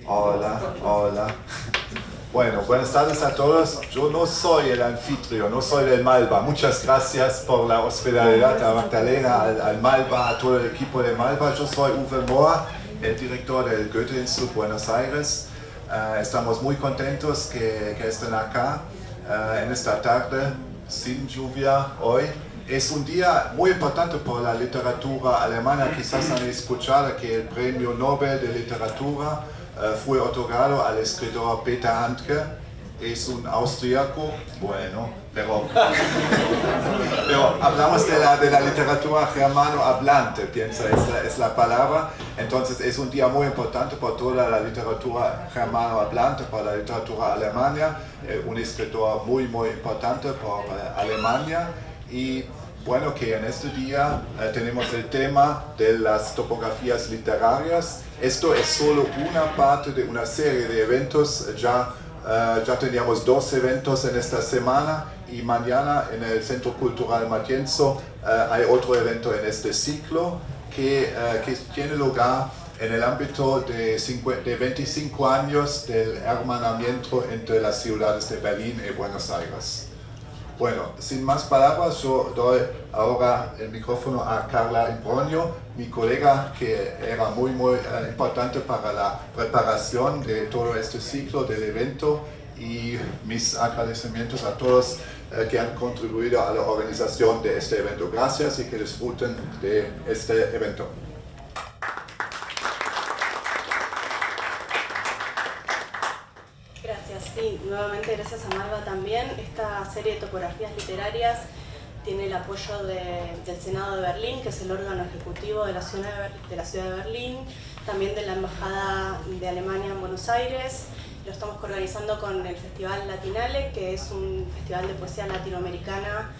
Hola, hola. Bueno, buenas tardes a todos. Yo no soy el anfitrión, no soy del Malva. Muchas gracias por la hospitalidad a Magdalena, al Malva, a todo el equipo de Malva. Yo soy Uwe Mohr, el director del Goethe-Institut Buenos Aires. Estamos muy contentos que estén acá en esta tarde, sin lluvia hoy. Es un día muy importante por la literatura alemana. Quizás han escuchado que el Premio Nobel de Literatura fue otorgado al escritor Peter Handke. Es un austríaco, bueno, pero hablamos de la literatura germano-hablante, pienso, es la palabra. Entonces es un día muy importante por toda la literatura germano-hablante, por la literatura alemana, un escritor muy importante por Alemania. Y bueno, que en este día tenemos el tema de las topografías literarias. Esto es solo una parte de una serie de eventos. Ya teníamos 2 eventos en esta semana y mañana en el Centro Cultural Matienzo hay otro evento en este ciclo que tiene lugar en el ámbito de 25 años del hermanamiento entre las ciudades de Berlín y Buenos Aires. Bueno, sin más palabras, yo doy ahora el micrófono a Carla Imbrogno, mi colega que era muy importante para la preparación de todo este ciclo del evento, y mis agradecimientos a todos que han contribuido a la organización de este evento. Gracias y que disfruten de este evento. Sí, nuevamente gracias a Malva también. Esta serie de topografías literarias tiene el apoyo del Senado de Berlín, que es el órgano ejecutivo de la ciudad de Berlín, también de la Embajada de Alemania en Buenos Aires. Lo estamos organizando con el Festival Latinale, que es un festival de poesía latinoamericana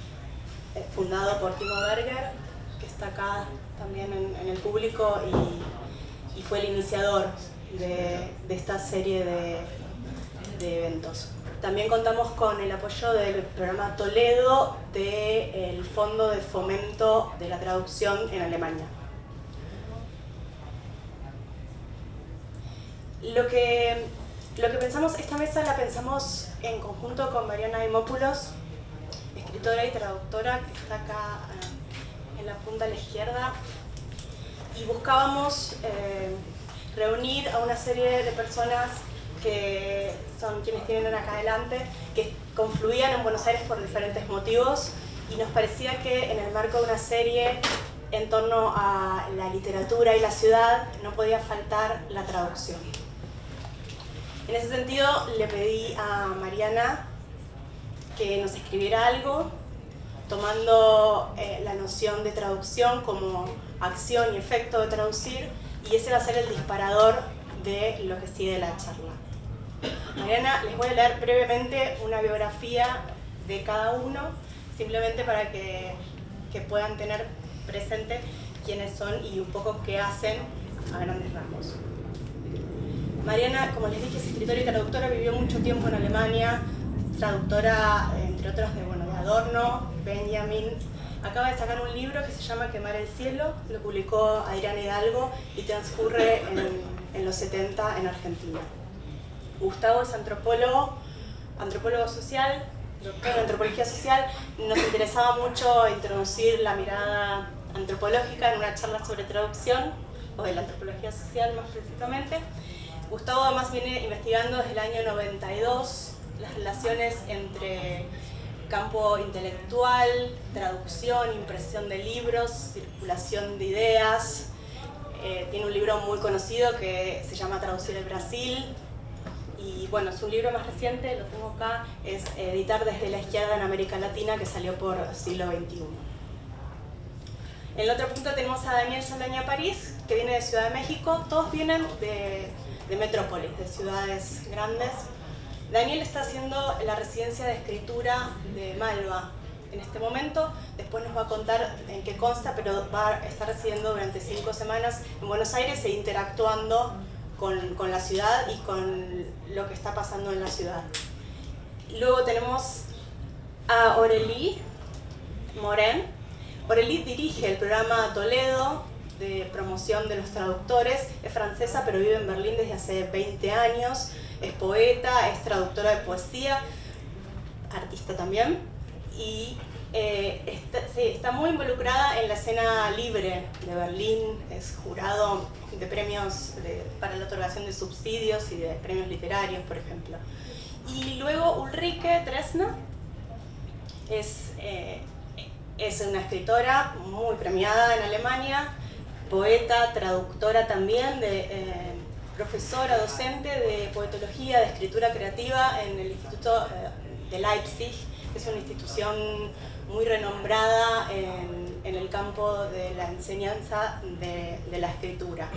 fundado por Timo Berger, que está acá también en el público y fue el iniciador de esta serie de eventos. También contamos con el apoyo del programa Toledo del Fondo de Fomento de la Traducción en Alemania. Lo que pensamos, esta mesa la pensamos en conjunto con Mariana Dimopoulos, escritora y traductora que está acá en la punta a la izquierda, y buscábamos reunir a una serie de personas que son quienes tienen acá adelante, que confluían en Buenos Aires por diferentes motivos, y nos parecía que en el marco de una serie en torno a la literatura y la ciudad no podía faltar la traducción. En ese sentido le pedí a Mariana que nos escribiera algo tomando la noción de traducción como acción y efecto de traducir, y ese va a ser el disparador de lo que sigue la charla. Mariana, les voy a leer brevemente una biografía de cada uno, simplemente para que puedan tener presente quiénes son y un poco qué hacen a grandes rasgos. Mariana, como les dije, es escritora y traductora, vivió mucho tiempo en Alemania, traductora, entre otros, de Adorno, Benjamin. Acaba de sacar un libro que se llama Quemar el cielo, lo publicó Adriana Hidalgo y transcurre en los 70 en Argentina. Gustavo es antropólogo social, doctor en antropología social. Nos interesaba mucho introducir la mirada antropológica en una charla sobre traducción, o de la antropología social más precisamente. Gustavo además viene investigando desde el año 92 las relaciones entre campo intelectual, traducción, impresión de libros, circulación de ideas. Tiene un libro muy conocido que se llama Traducir el Brasil. Y bueno, su libro más reciente, lo tengo acá, es Editar desde la izquierda en América Latina, que salió por Siglo XXI. En la otra punta tenemos a Daniel Saldaña París, que viene de Ciudad de México. Todos vienen de metrópolis, de ciudades grandes. Daniel está haciendo la residencia de escritura de Malva en este momento. Después nos va a contar en qué consta, pero va a estar residiendo durante 5 semanas en Buenos Aires e interactuando con la ciudad y con lo que está pasando en la ciudad. Luego tenemos a Aurélie Morin. Aurélie dirige el programa Toledo de promoción de los traductores. Es francesa, pero vive en Berlín desde hace 20 años. Es poeta, es traductora de poesía, artista también. Y está muy involucrada en la escena libre de Berlín. Es jurado de premios para la otorgación de subsidios y de premios literarios, por ejemplo. Y luego Ulrike Dresner es una escritora muy premiada en Alemania, poeta, traductora también, profesora, docente de poetología, de escritura creativa en el Instituto de Leipzig, que es una institución muy renombrada en el campo de la enseñanza de la escritura.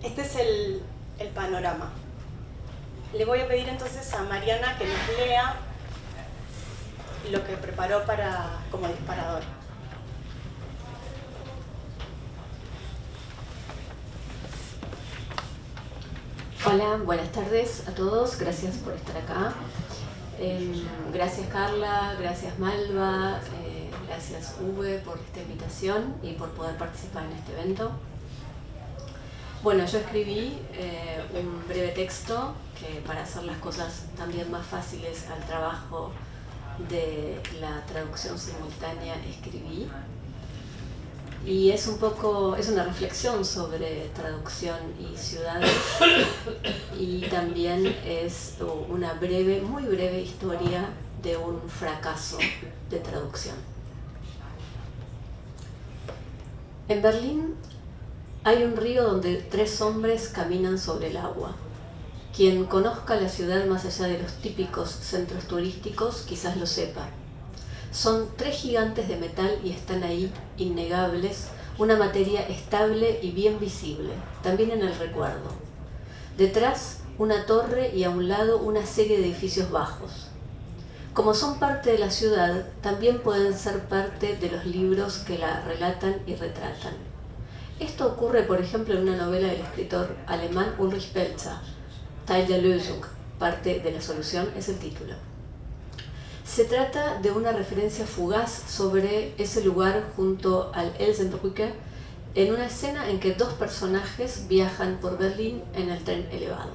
Este es el panorama. Le voy a pedir entonces a Mariana que nos lea lo que preparó como disparador. Hola, buenas tardes a todos, gracias por estar acá. Gracias Carla, gracias Malva, gracias Uwe por esta invitación y por poder participar en este evento. Bueno, yo escribí un breve texto que para hacer las cosas también más fáciles al trabajo de la traducción simultánea escribí. Y es una reflexión sobre traducción y ciudades, y también es una muy breve historia de un fracaso de traducción. En Berlín hay un río donde 3 hombres caminan sobre el agua. Quien conozca la ciudad más allá de los típicos centros turísticos quizás lo sepa. Son 3 gigantes de metal y están ahí, innegables, una materia estable y bien visible, también en el recuerdo. Detrás, una torre y a un lado una serie de edificios bajos. Como son parte de la ciudad, también pueden ser parte de los libros que la relatan y retratan. Esto ocurre, por ejemplo, en una novela del escritor alemán Ulrich Pelzer, Teil der Lösung, parte de la solución es el título. Se trata de una referencia fugaz sobre ese lugar junto al Elsenbrücke, en una escena en que 2 personajes viajan por Berlín en el tren elevado.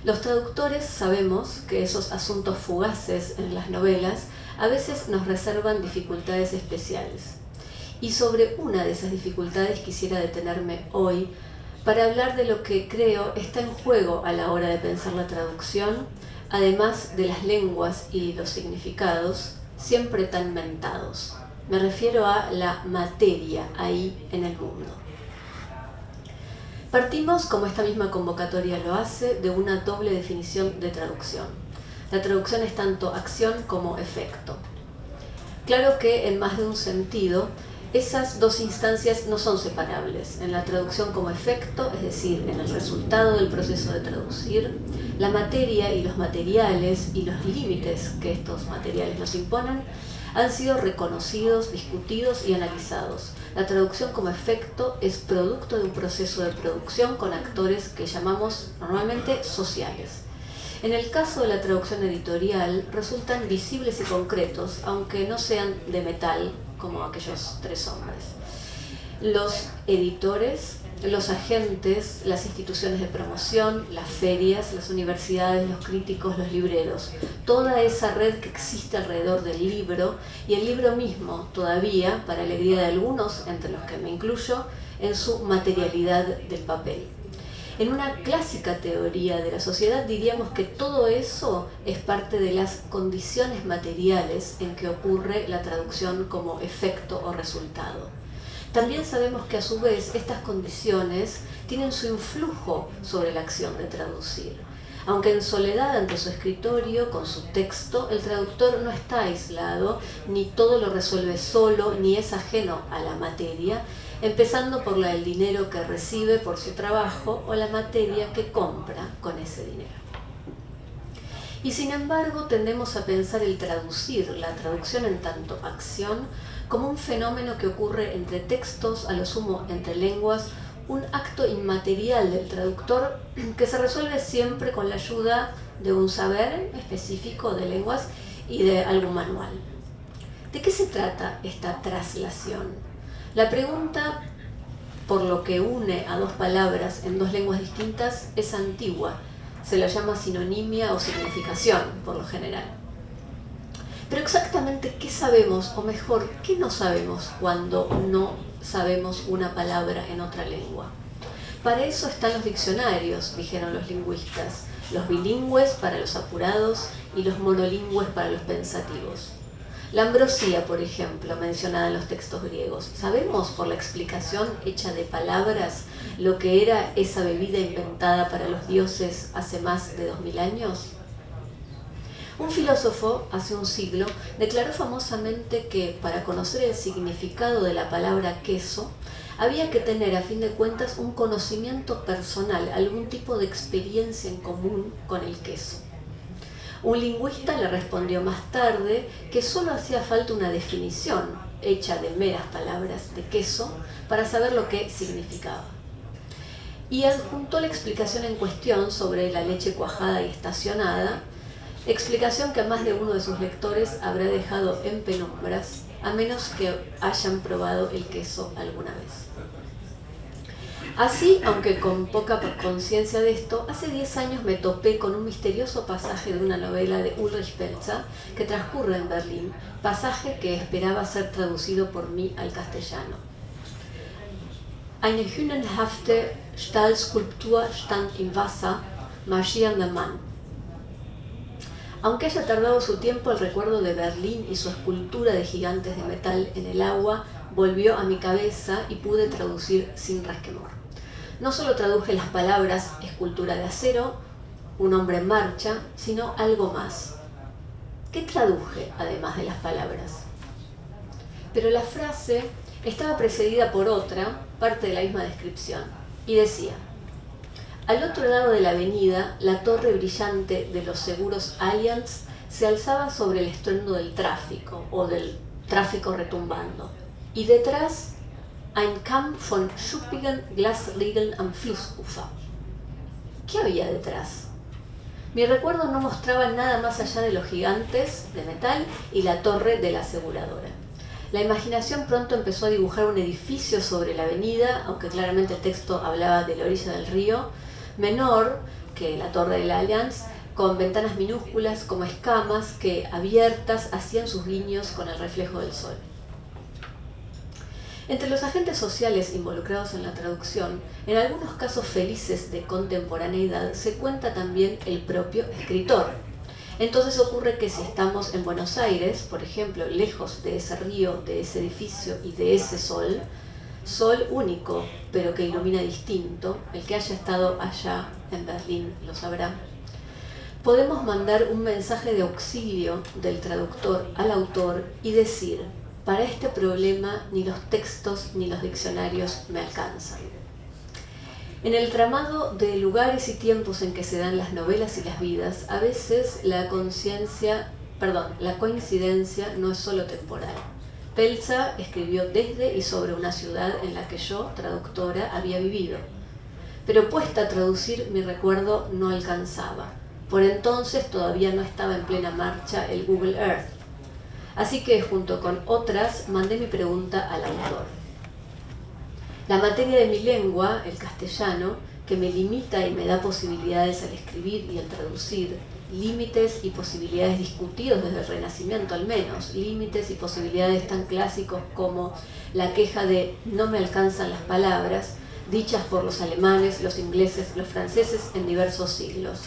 Los traductores sabemos que esos asuntos fugaces en las novelas a veces nos reservan dificultades especiales. Y sobre una de esas dificultades quisiera detenerme hoy para hablar de lo que creo está en juego a la hora de pensar la traducción, además de las lenguas y los significados, siempre tan mentados. Me refiero a la materia ahí en el mundo. Partimos, como esta misma convocatoria lo hace, de una doble definición de traducción. La traducción es tanto acción como efecto. Claro que en más de un sentido, esas 2 instancias no son separables. En la traducción como efecto, es decir, en el resultado del proceso de traducir, la materia y los materiales y los límites que estos materiales nos imponen han sido reconocidos, discutidos y analizados. La traducción como efecto es producto de un proceso de producción con actores que llamamos normalmente sociales. En el caso de la traducción editorial, resultan visibles y concretos, aunque no sean de metal, como aquellos 3 hombres. Los editores, los agentes, las instituciones de promoción, las ferias, las universidades, los críticos, los libreros, toda esa red que existe alrededor del libro y el libro mismo todavía, para alegría de algunos, entre los que me incluyo, en su materialidad del papel. En una clásica teoría de la sociedad diríamos que todo eso es parte de las condiciones materiales en que ocurre la traducción como efecto o resultado. También sabemos que a su vez estas condiciones tienen su influjo sobre la acción de traducir. Aunque en soledad ante su escritorio, con su texto, el traductor no está aislado, ni todo lo resuelve solo, ni es ajeno a la materia, empezando por el dinero que recibe por su trabajo o la materia que compra con ese dinero. Y sin embargo tendemos a pensar el traducir, la traducción en tanto acción, como un fenómeno que ocurre entre textos, a lo sumo entre lenguas, un acto inmaterial del traductor que se resuelve siempre con la ayuda de un saber específico de lenguas y de algún manual. ¿De qué se trata esta traslación? La pregunta por lo que une a dos palabras en dos lenguas distintas es antigua. Se lo llama sinonimia o significación, por lo general. Pero exactamente qué sabemos, o mejor, qué no sabemos cuando no sabemos una palabra en otra lengua. Para eso están los diccionarios, dijeron los lingüistas, los bilingües para los apurados y los monolingües para los pensativos. La ambrosía, por ejemplo, mencionada en los textos griegos. ¿Sabemos por la explicación hecha de palabras lo que era esa bebida inventada para los dioses hace más de 2000 años? Un filósofo, hace un siglo, declaró famosamente que para conocer el significado de la palabra queso, había que tener, a fin de cuentas, un conocimiento personal, algún tipo de experiencia en común con el queso. Un lingüista le respondió más tarde que solo hacía falta una definición, hecha de meras palabras de queso, para saber lo que significaba. Y adjuntó la explicación en cuestión sobre la leche cuajada y estacionada, explicación que a más de uno de sus lectores habrá dejado en penumbras, a menos que hayan probado el queso alguna vez. Así, aunque con poca conciencia de esto, hace 10 años me topé con un misterioso pasaje de una novela de Ulrich Pelzer que transcurre en Berlín, pasaje que esperaba ser traducido por mí al castellano. Eine hünenhafte Stahlskulptur stand im Wasser, marschierender Mann. Aunque haya tardado su tiempo, el recuerdo de Berlín y su escultura de gigantes de metal en el agua volvió a mi cabeza y pude traducir sin resquemor. No solo traduje las palabras escultura de acero, un hombre en marcha, sino algo más. ¿Qué traduje además de las palabras? Pero la frase estaba precedida por otra, parte de la misma descripción, y decía: al otro lado de la avenida, la torre brillante de los seguros Allianz se alzaba sobre el estruendo del tráfico, o del tráfico retumbando, y detrás ein Kamm von schuppigen Glasriegeln am Flussufer. ¿Qué había detrás? Mi recuerdo no mostraba nada más allá de los gigantes de metal y la torre de la aseguradora. La imaginación pronto empezó a dibujar un edificio sobre la avenida, aunque claramente el texto hablaba de la orilla del río, menor que la torre de la Allianz, con ventanas minúsculas como escamas que, abiertas, hacían sus guiños con el reflejo del sol. Entre los agentes sociales involucrados en la traducción, en algunos casos felices de contemporaneidad, se cuenta también el propio escritor. Entonces ocurre que si estamos en Buenos Aires, por ejemplo, lejos de ese río, de ese edificio y de ese sol, sol único, pero que ilumina distinto, el que haya estado allá en Berlín lo sabrá, podemos mandar un mensaje de auxilio del traductor al autor y decir: para este problema ni los textos ni los diccionarios me alcanzan. En el tramado de lugares y tiempos en que se dan las novelas y las vidas, a veces la coincidencia no es solo temporal. Pelzer escribió desde y sobre una ciudad en la que yo, traductora, había vivido. Pero puesta a traducir, mi recuerdo no alcanzaba. Por entonces todavía no estaba en plena marcha el Google Earth. Así que, junto con otras, mandé mi pregunta al autor. La materia de mi lengua, el castellano, que me limita y me da posibilidades al escribir y al traducir, límites y posibilidades discutidos desde el Renacimiento al menos, límites y posibilidades tan clásicos como la queja de no me alcanzan las palabras, dichas por los alemanes, los ingleses, los franceses en diversos siglos.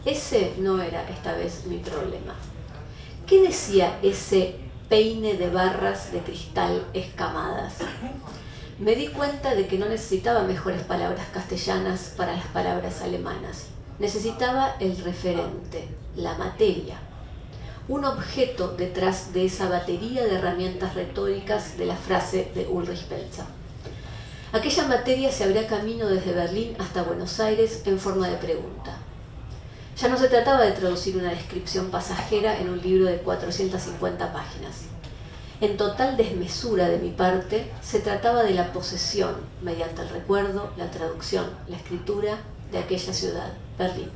Ese no era esta vez mi problema. ¿Qué decía ese peine de barras de cristal escamadas? Me di cuenta de que no necesitaba mejores palabras castellanas para las palabras alemanas. Necesitaba el referente, la materia, un objeto detrás de esa batería de herramientas retóricas de la frase de Ulrich Pelzer. Aquella materia se abría camino desde Berlín hasta Buenos Aires en forma de pregunta. Ya no se trataba de traducir una descripción pasajera en un libro de 450 páginas. En total desmesura de mi parte, se trataba de la posesión, mediante el recuerdo, la traducción, la escritura de aquella ciudad, Berlín.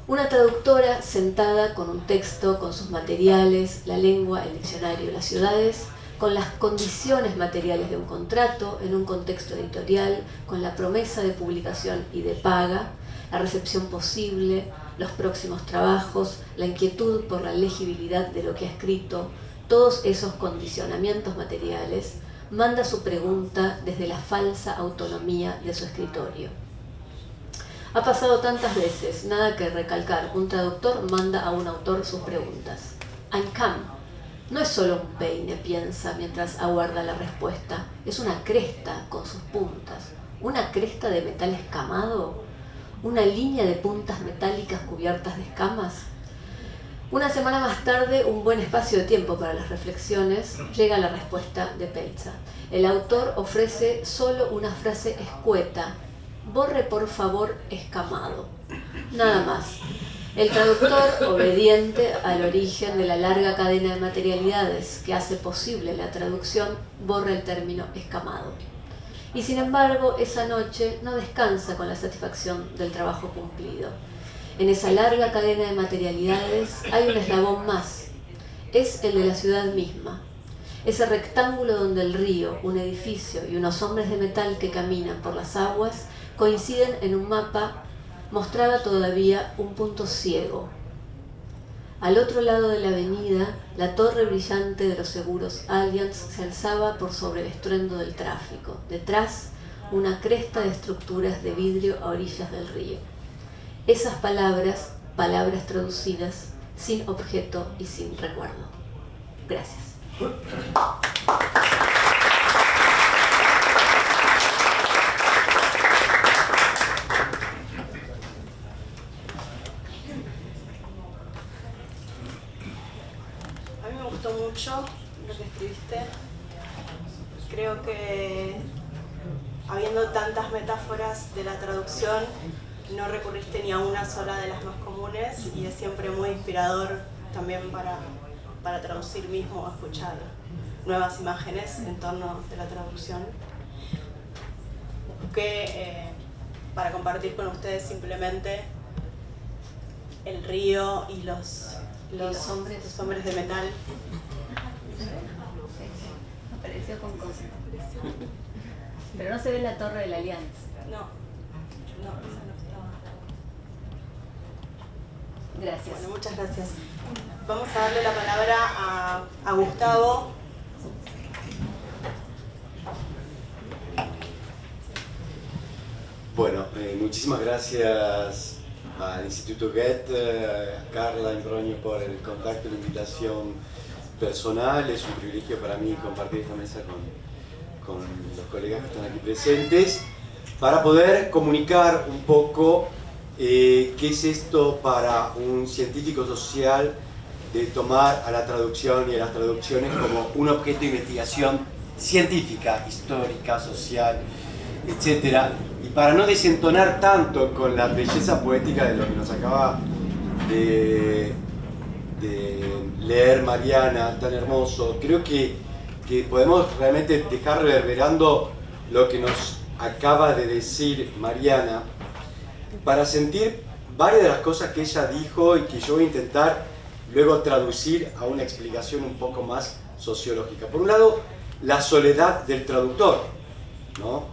Una traductora sentada con un texto, con sus materiales, la lengua, el diccionario, las ciudades, con las condiciones materiales de un contrato, en un contexto editorial, con la promesa de publicación y de paga, la recepción posible, los próximos trabajos, la inquietud por la legibilidad de lo que ha escrito, todos esos condicionamientos materiales, manda su pregunta desde la falsa autonomía de su escritorio. Ha pasado tantas veces, nada que recalcar, un traductor manda a un autor sus preguntas. Ein Kamm no es solo un peine, piensa mientras aguarda la respuesta, es una cresta con sus puntas, una cresta de metal escamado, una línea de puntas metálicas cubiertas de escamas. Una semana más tarde, un buen espacio de tiempo para las reflexiones, llega la respuesta de Peltza. El autor ofrece solo una frase escueta: borre por favor escamado. Nada más. El traductor, obediente al origen de la larga cadena de materialidades que hace posible la traducción, borra el término escamado. Y sin embargo, esa noche no descansa con la satisfacción del trabajo cumplido. En esa larga cadena de materialidades hay un eslabón más. Es el de la ciudad misma. Ese rectángulo donde el río, un edificio y unos hombres de metal que caminan por las aguas coinciden en un mapa, mostraba todavía un punto ciego. Al otro lado de la avenida, la torre brillante de los seguros Allianz se alzaba por sobre el estruendo del tráfico. Detrás, una cresta de estructuras de vidrio a orillas del río. Esas palabras, palabras traducidas, sin objeto y sin recuerdo. Gracias. A mí me gustó mucho lo que escribiste. Creo que habiendo tantas metáforas de la traducción, no recurriste ni a una sola de las más comunes y es siempre muy inspirador también para traducir mismo o escuchar nuevas imágenes en torno de la traducción. Busqué para compartir con ustedes simplemente el río y los hombres de metal. Apareció con cosas. Pero no se ve la torre de la Alianza. No, esa no estaba. Gracias. Bueno, muchas gracias. Vamos a darle la palabra a Gustavo. Bueno, muchísimas gracias al Instituto Goethe, a Carla Imbrogno por el contacto y la invitación personal. Es un privilegio para mí compartir esta mesa con los colegas que están aquí presentes para poder comunicar un poco qué es esto para un científico social de tomar a la traducción y a las traducciones como un objeto de investigación científica, histórica, social, etc. Y para no desentonar tanto con la belleza poética de lo que nos acaba de leer Mariana, tan hermoso, creo que podemos realmente dejar reverberando lo que nos acaba de decir Mariana para sentir varias de las cosas que ella dijo y que yo voy a intentar luego traducir a una explicación un poco más sociológica. Por un lado, la soledad del traductor, ¿no?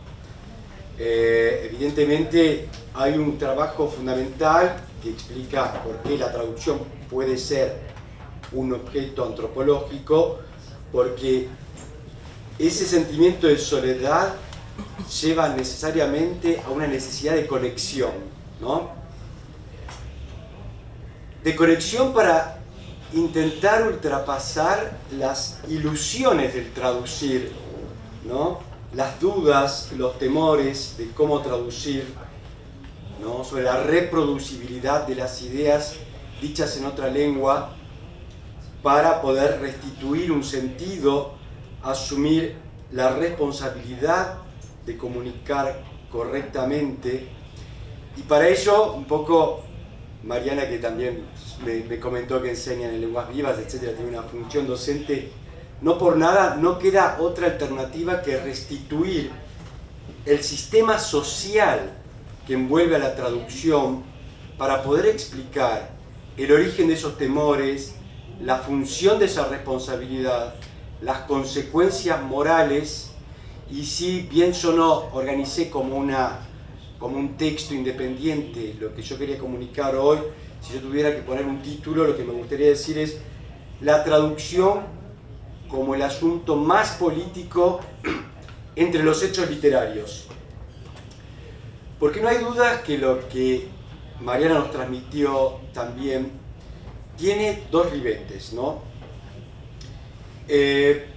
Evidentemente hay un trabajo fundamental que explica por qué la traducción puede ser un objeto antropológico, porque ese sentimiento de soledad lleva necesariamente a una necesidad de conexión, ¿no? De conexión para intentar ultrapasar las ilusiones del traducir, ¿no? Las dudas, los temores de cómo traducir, ¿no? Sobre la reproducibilidad de las ideas dichas en otra lengua para poder restituir un sentido, asumir la responsabilidad de comunicar correctamente. Y para ello, un poco, Mariana, que también me comentó que enseña en lenguas vivas, etcétera, tiene una función docente, no por nada, no queda otra alternativa que restituir el sistema social que envuelve a la traducción para poder explicar el origen de esos temores, la función de esa responsabilidad, las consecuencias morales, y si bien yo no organicé como un texto independiente lo que yo quería comunicar hoy, si yo tuviera que poner un título, lo que me gustaría decir es la traducción como el asunto más político entre los hechos literarios. Porque no hay duda que lo que Mariana nos transmitió también tiene dos ribetes, ¿no?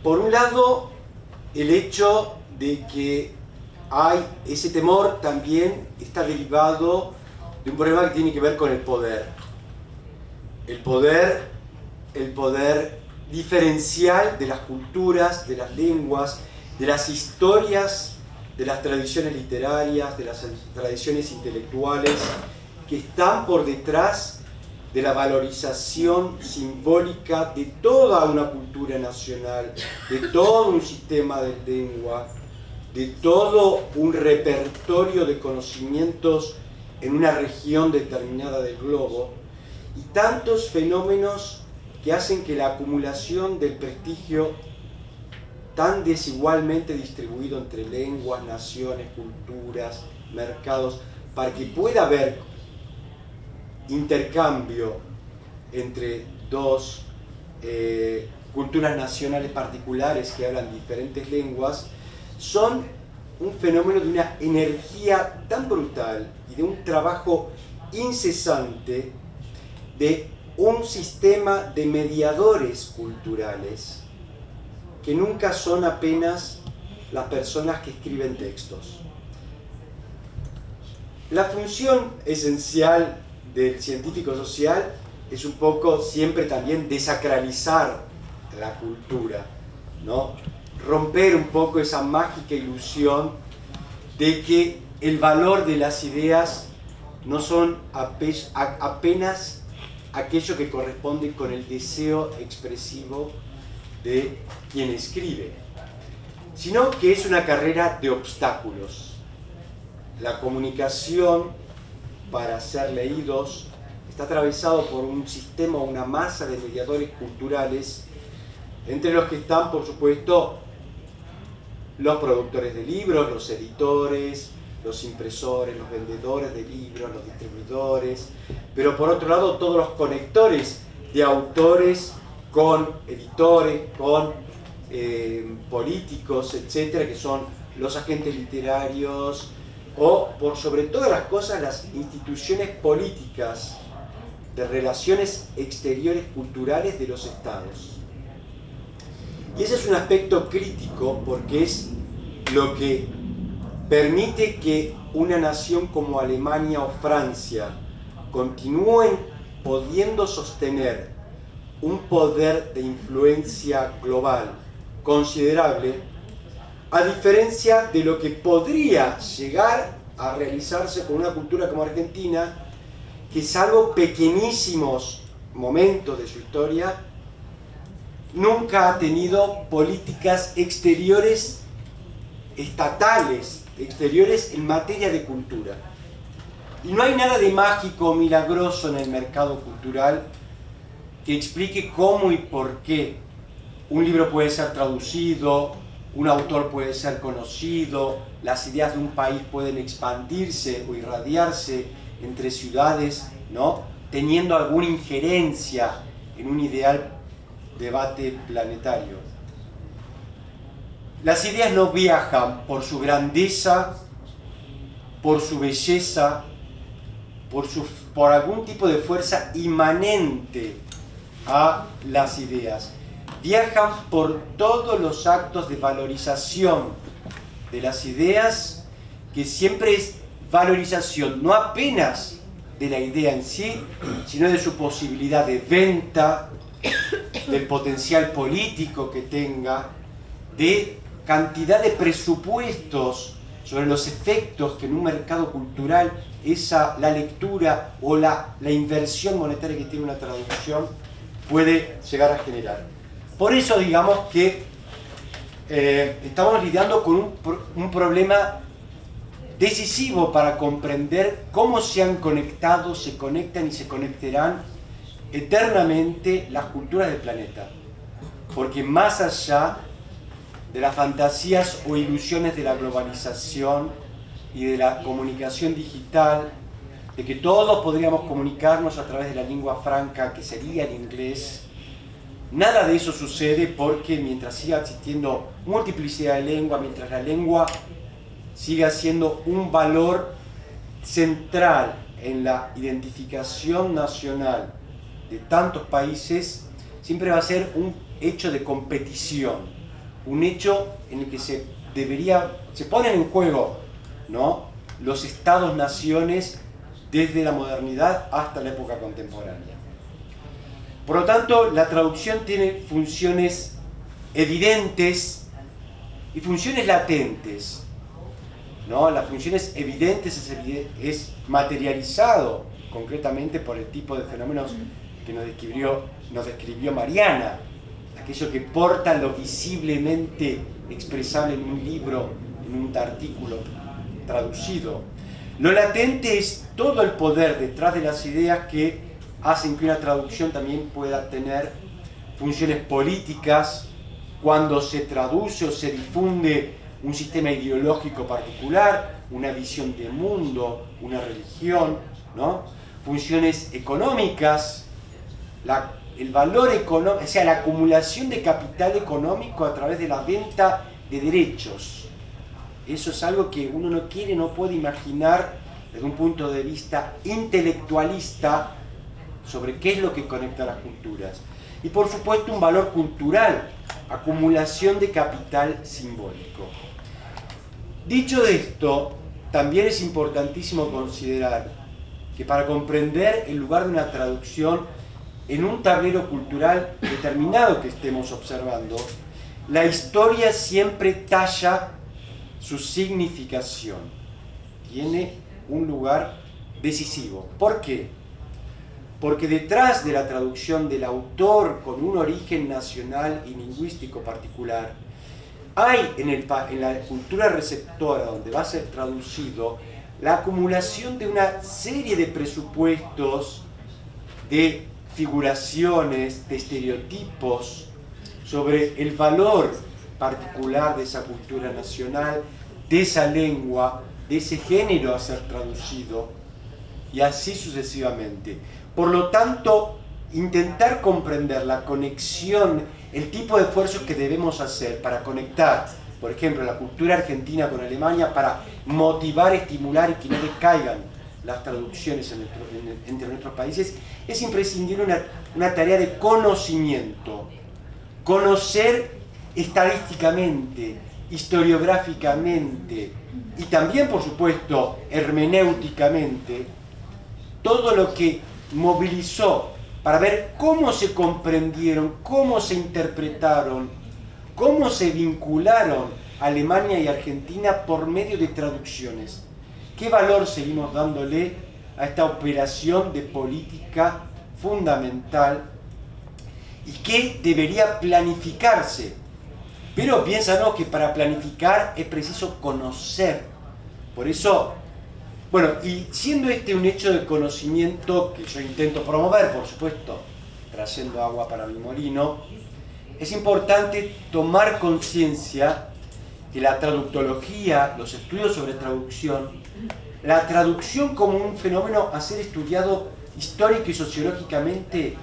Por un lado, el hecho de que hay ese temor también está derivado de un problema que tiene que ver con el poder. El poder diferencial de las culturas, de las lenguas, de las historias, de las tradiciones literarias, de las tradiciones intelectuales, que están por detrás de la valorización simbólica de toda una cultura nacional, de todo un sistema de lengua, de todo un repertorio de conocimientos en una región determinada del globo, y tantos fenómenos que hacen que la acumulación del prestigio tan desigualmente distribuido entre lenguas, naciones, culturas, mercados, para que pueda haber intercambio entre dos culturas nacionales particulares que hablan diferentes lenguas, son un fenómeno de una energía tan brutal y de un trabajo incesante de un sistema de mediadores culturales que nunca son apenas las personas que escriben textos. La función esencial del científico social es un poco siempre también desacralizar la cultura, ¿no? Romper un poco esa mágica ilusión de que el valor de las ideas no son apenas aquello que corresponde con el deseo expresivo de quien escribe, sino que es una carrera de obstáculos. La comunicación, para ser leídos, está atravesado por un sistema, una masa de mediadores culturales, entre los que están, por supuesto, los productores de libros, los editores, los impresores, los vendedores de libros, los distribuidores, pero por otro lado todos los conectores de autores con editores, con políticos, etcétera, que son los agentes literarios, o por sobre todas las cosas las instituciones políticas de relaciones exteriores culturales de los estados. Y ese es un aspecto crítico porque es lo que permite que una nación como Alemania o Francia continúen pudiendo sostener un poder de influencia global considerable, a diferencia de lo que podría llegar a realizarse con una cultura como Argentina, que salvo pequeñísimos momentos de su historia, nunca ha tenido políticas exteriores estatales, exteriores en materia de cultura. Y no hay nada de mágico o milagroso en el mercado cultural que explique cómo y por qué un libro puede ser traducido, un autor puede ser conocido, las ideas de un país pueden expandirse o irradiarse entre ciudades, ¿no?, teniendo alguna injerencia en un ideal debate planetario. Las ideas no viajan por su grandeza, por su belleza, por algún tipo de fuerza inmanente a las ideas. Viajan por todos los actos de valorización de las ideas, que siempre es valorización no apenas de la idea en sí, sino de su posibilidad de venta, del potencial político que tenga, de cantidad de presupuestos sobre los efectos que en un mercado cultural la lectura o la inversión monetaria que tiene una traducción puede llegar a generar. Por eso digamos que estamos lidiando con un problema decisivo para comprender cómo se han conectado, se conectan y se conectarán eternamente las culturas del planeta. porque más allá de las fantasías o ilusiones de la globalización y de la comunicación digital, de que todos podríamos comunicarnos a través de la lengua franca, que sería el inglés, nada de eso sucede, porque mientras siga existiendo multiplicidad de lengua, mientras la lengua siga siendo un valor central en la identificación nacional de tantos países, siempre va a ser un hecho de competición, un hecho en el que se ponen en juego, ¿no?, los estados-naciones desde la modernidad hasta la época contemporánea. Por lo tanto, la traducción tiene funciones evidentes y funciones latentes, ¿no? Las funciones evidentes es materializado concretamente por el tipo de fenómenos que nos describió Mariana, aquello que porta lo visiblemente expresable en un libro, en un artículo traducido. Lo latente es todo el poder detrás de las ideas que hacen que una traducción también pueda tener funciones políticas cuando se traduce o se difunde un sistema ideológico particular, una visión de mundo, una religión, ¿no? Funciones económicas, el valor económico, o sea, la acumulación de capital económico a través de la venta de derechos. Eso es algo que uno no puede imaginar desde un punto de vista intelectualista sobre qué es lo que conecta las culturas. Y por supuesto un valor cultural, acumulación de capital simbólico. Dicho esto, también es importantísimo considerar que para comprender el lugar de una traducción en un tablero cultural determinado que estemos observando, la historia siempre talla su significación, tiene un lugar decisivo. ¿Por qué? Porque detrás de la traducción del autor con un origen nacional y lingüístico particular, hay en la cultura receptora donde va a ser traducido la acumulación de una serie de presupuestos, de figuraciones, de estereotipos sobre el valor particular de esa cultura nacional, de esa lengua, de ese género a ser traducido, y así sucesivamente. Por lo tanto, intentar comprender la conexión, el tipo de esfuerzos que debemos hacer para conectar, por ejemplo, la cultura argentina con Alemania, para motivar, estimular y que no decaigan las traducciones entre nuestros países, es imprescindible una tarea de conocimiento. Conocer estadísticamente, historiográficamente y también, por supuesto, hermenéuticamente, todo lo que movilizó para ver cómo se comprendieron, cómo se interpretaron, cómo se vincularon Alemania y Argentina por medio de traducciones. ¿Qué valor seguimos dándole a esta operación de política fundamental y qué debería planificarse? Pero piénsanos que para planificar es preciso conocer. Por eso, bueno, y siendo este un hecho de conocimiento que yo intento promover, por supuesto, trayendo agua para mi molino, es importante tomar conciencia que la traductología, los estudios sobre traducción, la traducción como un fenómeno a ser estudiado histórico y sociológicamente,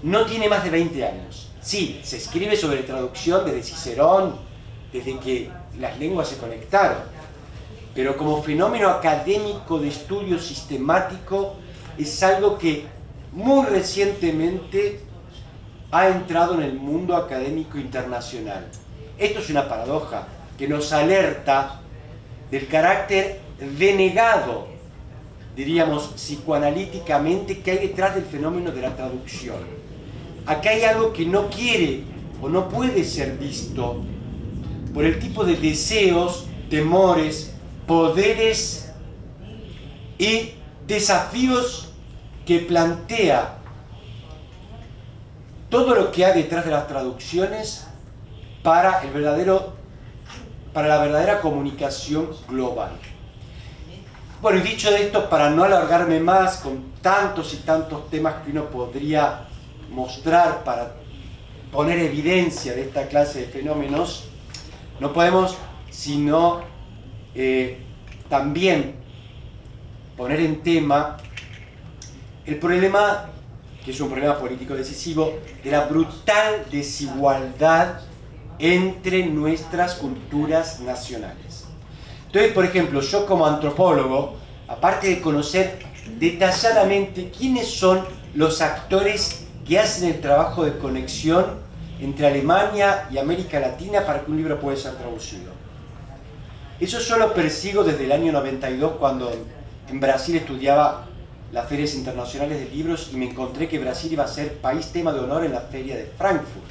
no tiene más de 20 años. Sí, se escribe sobre traducción desde Cicerón, desde que las lenguas se conectaron, pero como fenómeno académico de estudio sistemático es algo que muy recientemente ha entrado en el mundo académico internacional. Esto es una paradoja que nos alerta del carácter denegado, diríamos psicoanalíticamente, que hay detrás del fenómeno de la traducción. Acá hay algo que no quiere o no puede ser visto por el tipo de deseos, temores, poderes y desafíos que plantea todo lo que hay detrás de las traducciones para la verdadera comunicación global. Bueno, y dicho esto, para no alargarme más con tantos y tantos temas que uno podría mostrar para poner evidencia de esta clase de fenómenos, no podemos sino también poner en tema el problema, que es un problema político decisivo, de la brutal desigualdad entre nuestras culturas nacionales. Entonces, por ejemplo, yo como antropólogo, aparte de conocer detalladamente quiénes son los actores que hacen el trabajo de conexión entre Alemania y América Latina para que un libro pueda ser traducido. Eso yo lo persigo desde el año 92, cuando en Brasil estudiaba las ferias internacionales de libros y me encontré que Brasil iba a ser país tema de honor en la feria de Frankfurt.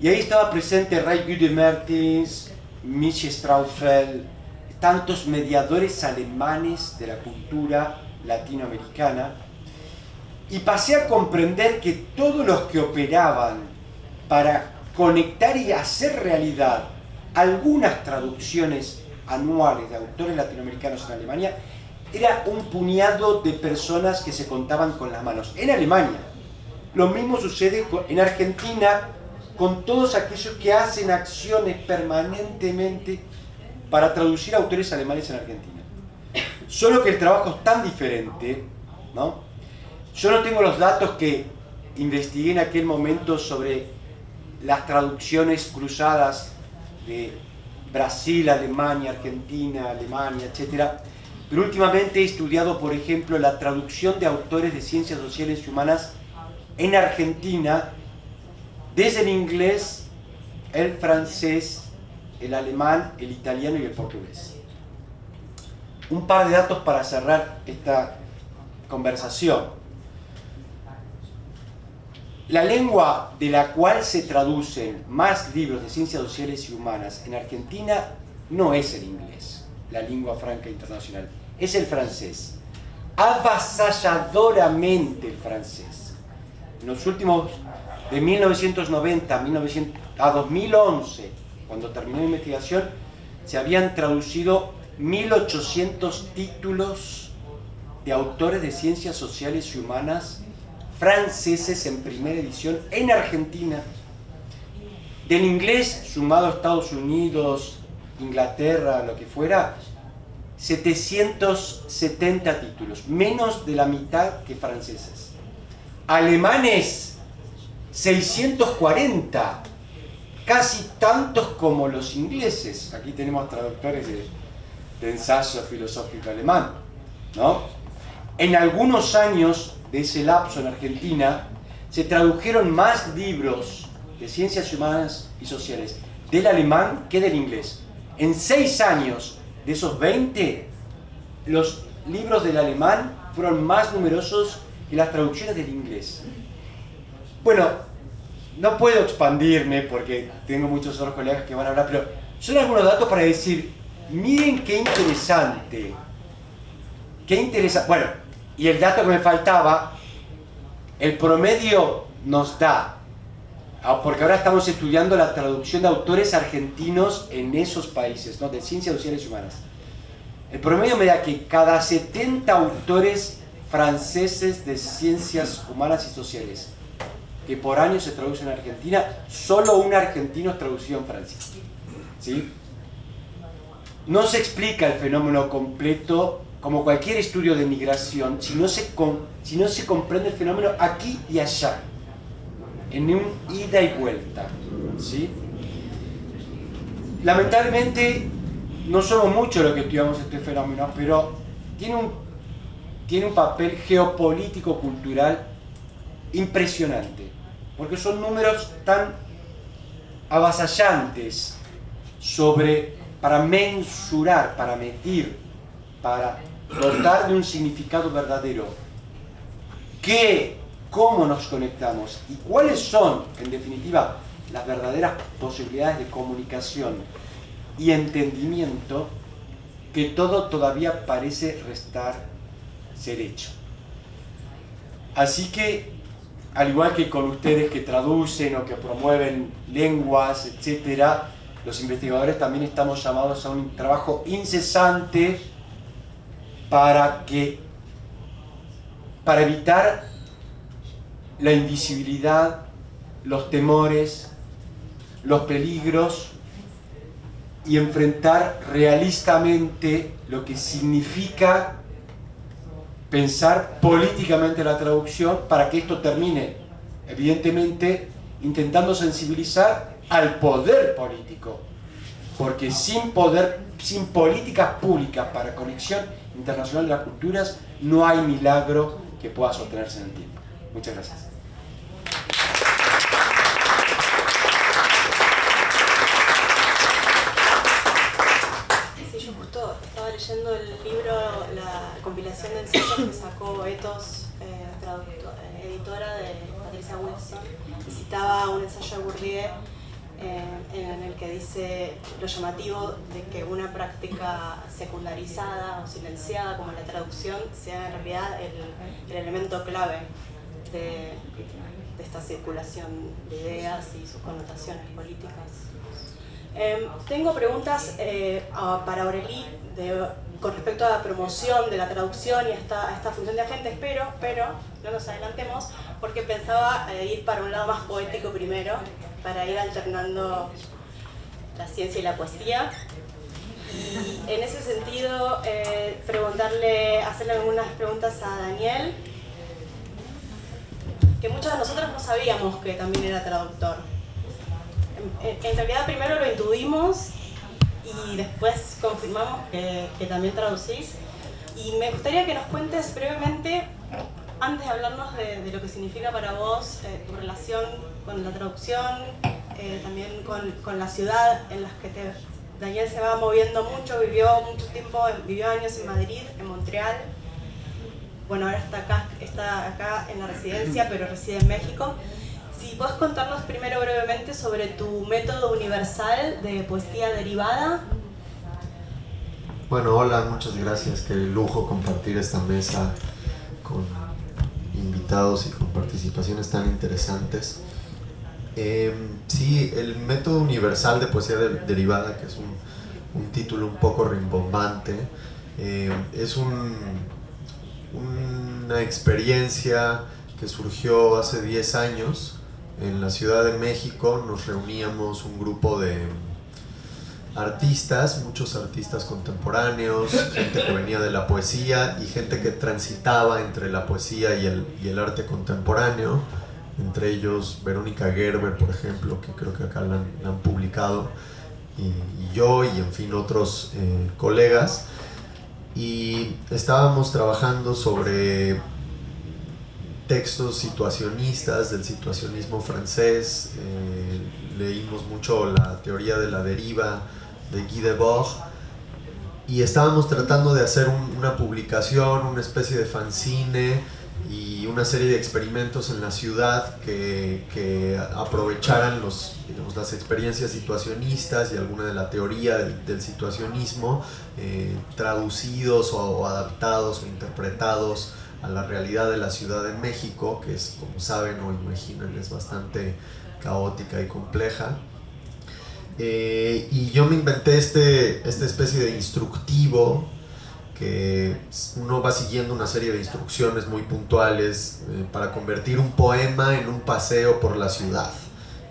Y ahí estaba presente Ray Gude Mertens, Michi Straufel, tantos mediadores alemanes de la cultura latinoamericana, y pasé a comprender que todos los que operaban para conectar y hacer realidad algunas traducciones anuales de autores latinoamericanos en Alemania era un puñado de personas que se contaban con las manos. En Alemania. Lo mismo sucede en Argentina con todos aquellos que hacen acciones permanentemente para traducir autores alemanes en Argentina. Solo que el trabajo es tan diferente, ¿no? Yo no tengo los datos que investigué en aquel momento sobre las traducciones cruzadas de Brasil, Alemania, Argentina, Alemania, etc. Pero últimamente he estudiado, por ejemplo, la traducción de autores de ciencias sociales y humanas en Argentina desde el inglés, el francés, el alemán, el italiano y el portugués. Un par de datos para cerrar esta conversación. La lengua de la cual se traducen más libros de ciencias sociales y humanas en Argentina no es el inglés, la lengua franca internacional, es el francés. Avasalladoramente el francés. En los últimos, de 1990 a 2011, cuando terminó la investigación, se habían traducido 1.800 títulos de autores de ciencias sociales y humanas franceses en primera edición en Argentina. Del inglés, sumado a Estados Unidos, Inglaterra, lo que fuera, 770 títulos, menos de la mitad que franceses. Alemanes, 640, casi tantos como los ingleses. Aquí tenemos traductores de ensayo filosófico alemán, ¿no? En algunos años de ese lapso en Argentina, se tradujeron más libros de ciencias humanas y sociales del alemán que del inglés. En 6 años de esos 20, los libros del alemán fueron más numerosos que las traducciones del inglés. Bueno, no puedo expandirme porque tengo muchos otros colegas que van a hablar, pero son algunos datos para decir, miren qué interesante. Qué interesante. Bueno, y el dato que me faltaba, el promedio nos da, porque ahora estamos estudiando la traducción de autores argentinos en esos países, ¿no? De ciencias sociales y humanas. El promedio me da que cada 70 autores franceses de ciencias humanas y sociales que por año se traducen en Argentina, solo un argentino es traducido en Francia. ¿Sí? No se explica el fenómeno completo como cualquier estudio de migración si no se comprende el fenómeno aquí y allá, en un ida y vuelta. ¿Sí? Lamentablemente no somos muchos los que estudiamos este fenómeno, pero tiene un papel geopolítico-cultural impresionante, porque son números tan avasallantes para mensurar, para medir, para dotar de un significado verdadero cómo nos conectamos y cuáles son, en definitiva, las verdaderas posibilidades de comunicación y entendimiento, que todo todavía parece restar ser hecho. Así que, al igual que con ustedes que traducen o que promueven lenguas, etc., los investigadores también estamos llamados a un trabajo incesante para evitar la invisibilidad los temores, los peligros y enfrentar realistamente lo que significa pensar políticamente la traducción para que esto termine, evidentemente, intentando sensibilizar al poder político, porque sin políticas públicas para conexión internacional de las culturas no hay milagro que pueda sostenerse en el tiempo. Muchas gracias. Sí, yo justo estaba leyendo el libro, la compilación de ensayos que sacó Ethos, editora de Patricia Wilson, y citaba un ensayo de Bourdieu en el que dice lo llamativo de que una práctica secundarizada o silenciada como la traducción sea en realidad el elemento clave de esta circulación de ideas y sus connotaciones políticas. Tengo preguntas para Aurélie con respecto a la promoción de la traducción y a esta función de agentes, pero no nos adelantemos porque pensaba ir para un lado más poético primero, para ir alternando la ciencia y la poesía. Y en ese sentido, hacerle algunas preguntas a Daniel, que muchos de nosotros no sabíamos que también era traductor. En realidad primero lo intuimos y después confirmamos que también traducís. Y me gustaría que nos cuentes brevemente, antes de hablarnos de lo que significa para vos tu relación con la traducción, también con la ciudad en la que Daniel se va moviendo mucho, vivió años en Madrid, en Montreal. Bueno, ahora está acá en la residencia, pero reside en México. Si podés contarnos primero brevemente sobre tu método universal de poesía derivada. Bueno, hola, muchas gracias. Qué lujo compartir esta mesa con invitados y con participaciones tan interesantes. Sí, el método universal de poesía derivada, que es un título un poco rimbombante, es una experiencia que surgió hace 10 años en la Ciudad de México. Nos reuníamos un grupo de artistas, muchos artistas contemporáneos, gente que venía de la poesía y gente que transitaba entre la poesía y el arte contemporáneo, entre ellos Verónica Gerber, por ejemplo, que creo que acá la han publicado, y yo, y en fin otros colegas, y estábamos trabajando sobre textos situacionistas del situacionismo francés. Leímos mucho la teoría de la deriva de Guy Debord y estábamos tratando de hacer una publicación, una especie de fanzine y una serie de experimentos en la ciudad que aprovecharan las experiencias situacionistas y alguna de la teoría del situacionismo, traducidos o adaptados o interpretados a la realidad de la Ciudad de México, que es, como saben o imaginan, es bastante caótica y compleja. Y yo me inventé esta especie de instructivo, que uno va siguiendo una serie de instrucciones muy puntuales para convertir un poema en un paseo por la ciudad.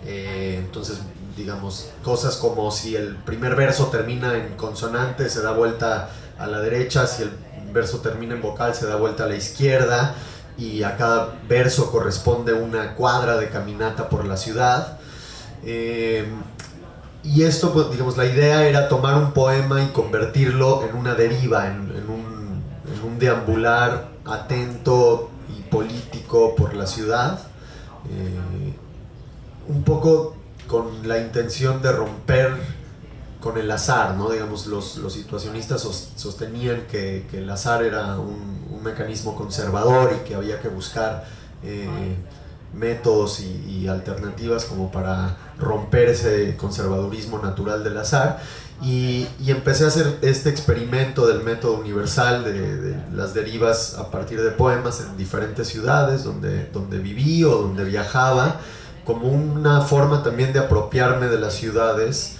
Entonces, digamos, cosas como si el primer verso termina en consonante, se da vuelta a la derecha; si el verso termina en vocal, se da vuelta a la izquierda, y a cada verso corresponde una cuadra de caminata por la ciudad. Y esto, pues, digamos, la idea era tomar un poema y convertirlo en una deriva, en un deambular atento y político por la ciudad, un poco con la intención de romper con el azar, ¿no? Digamos, los situacionistas sostenían que el azar era un mecanismo conservador y que había que buscar métodos y alternativas como para romper ese conservadurismo natural del azar, y empecé a hacer este experimento del método universal de las derivas a partir de poemas en diferentes ciudades donde viví o donde viajaba, como una forma también de apropiarme de las ciudades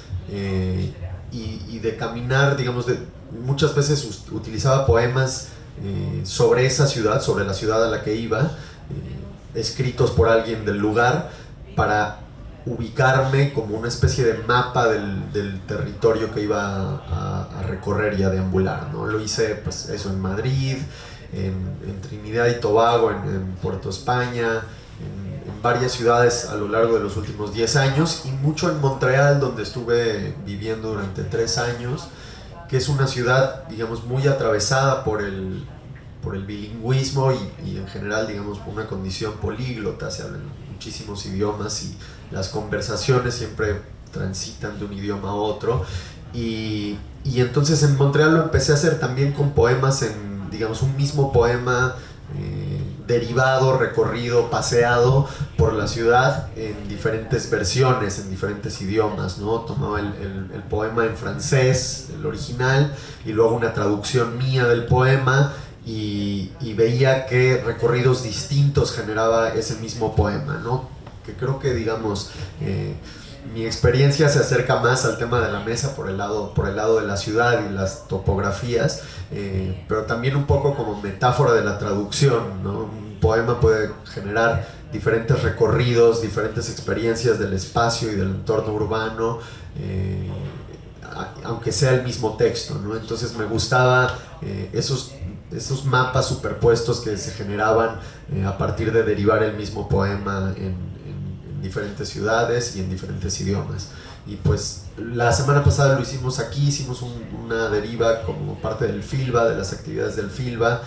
y de caminar, digamos, muchas veces utilizaba poemas sobre esa ciudad, sobre la ciudad a la que iba, escritos por alguien del lugar, para ubicarme como una especie de mapa del territorio que iba a recorrer y a deambular, ¿no? Lo hice pues eso en Madrid, en Trinidad y Tobago, en Puerto España, en varias ciudades a lo largo de los últimos 10 años y mucho en Montreal, donde estuve viviendo durante 3 años, que es una ciudad, digamos, muy atravesada por el bilingüismo y en general, digamos, por una condición políglota. Se hablan muchísimos idiomas y las conversaciones siempre transitan de un idioma a otro. Y entonces en Montreal lo empecé a hacer también con poemas en, digamos, un mismo poema derivado, recorrido, paseado por la ciudad en diferentes versiones, en diferentes idiomas, ¿no? Tomaba el poema en francés, el original, y luego una traducción mía del poema, y veía qué recorridos distintos generaba ese mismo poema, ¿no? Que creo que, digamos, mi experiencia se acerca más al tema de la mesa por el lado de la ciudad y las topografías, pero también un poco como metáfora de la traducción, ¿no? Un poema puede generar diferentes recorridos, diferentes experiencias del espacio y del entorno urbano, aunque sea el mismo texto, ¿no? Entonces me gustaba esos mapas superpuestos que se generaban a partir de derivar el mismo poema en diferentes ciudades y en diferentes idiomas. Y pues la semana pasada lo hicimos aquí, hicimos una deriva como parte del FILBA, de las actividades del FILBA.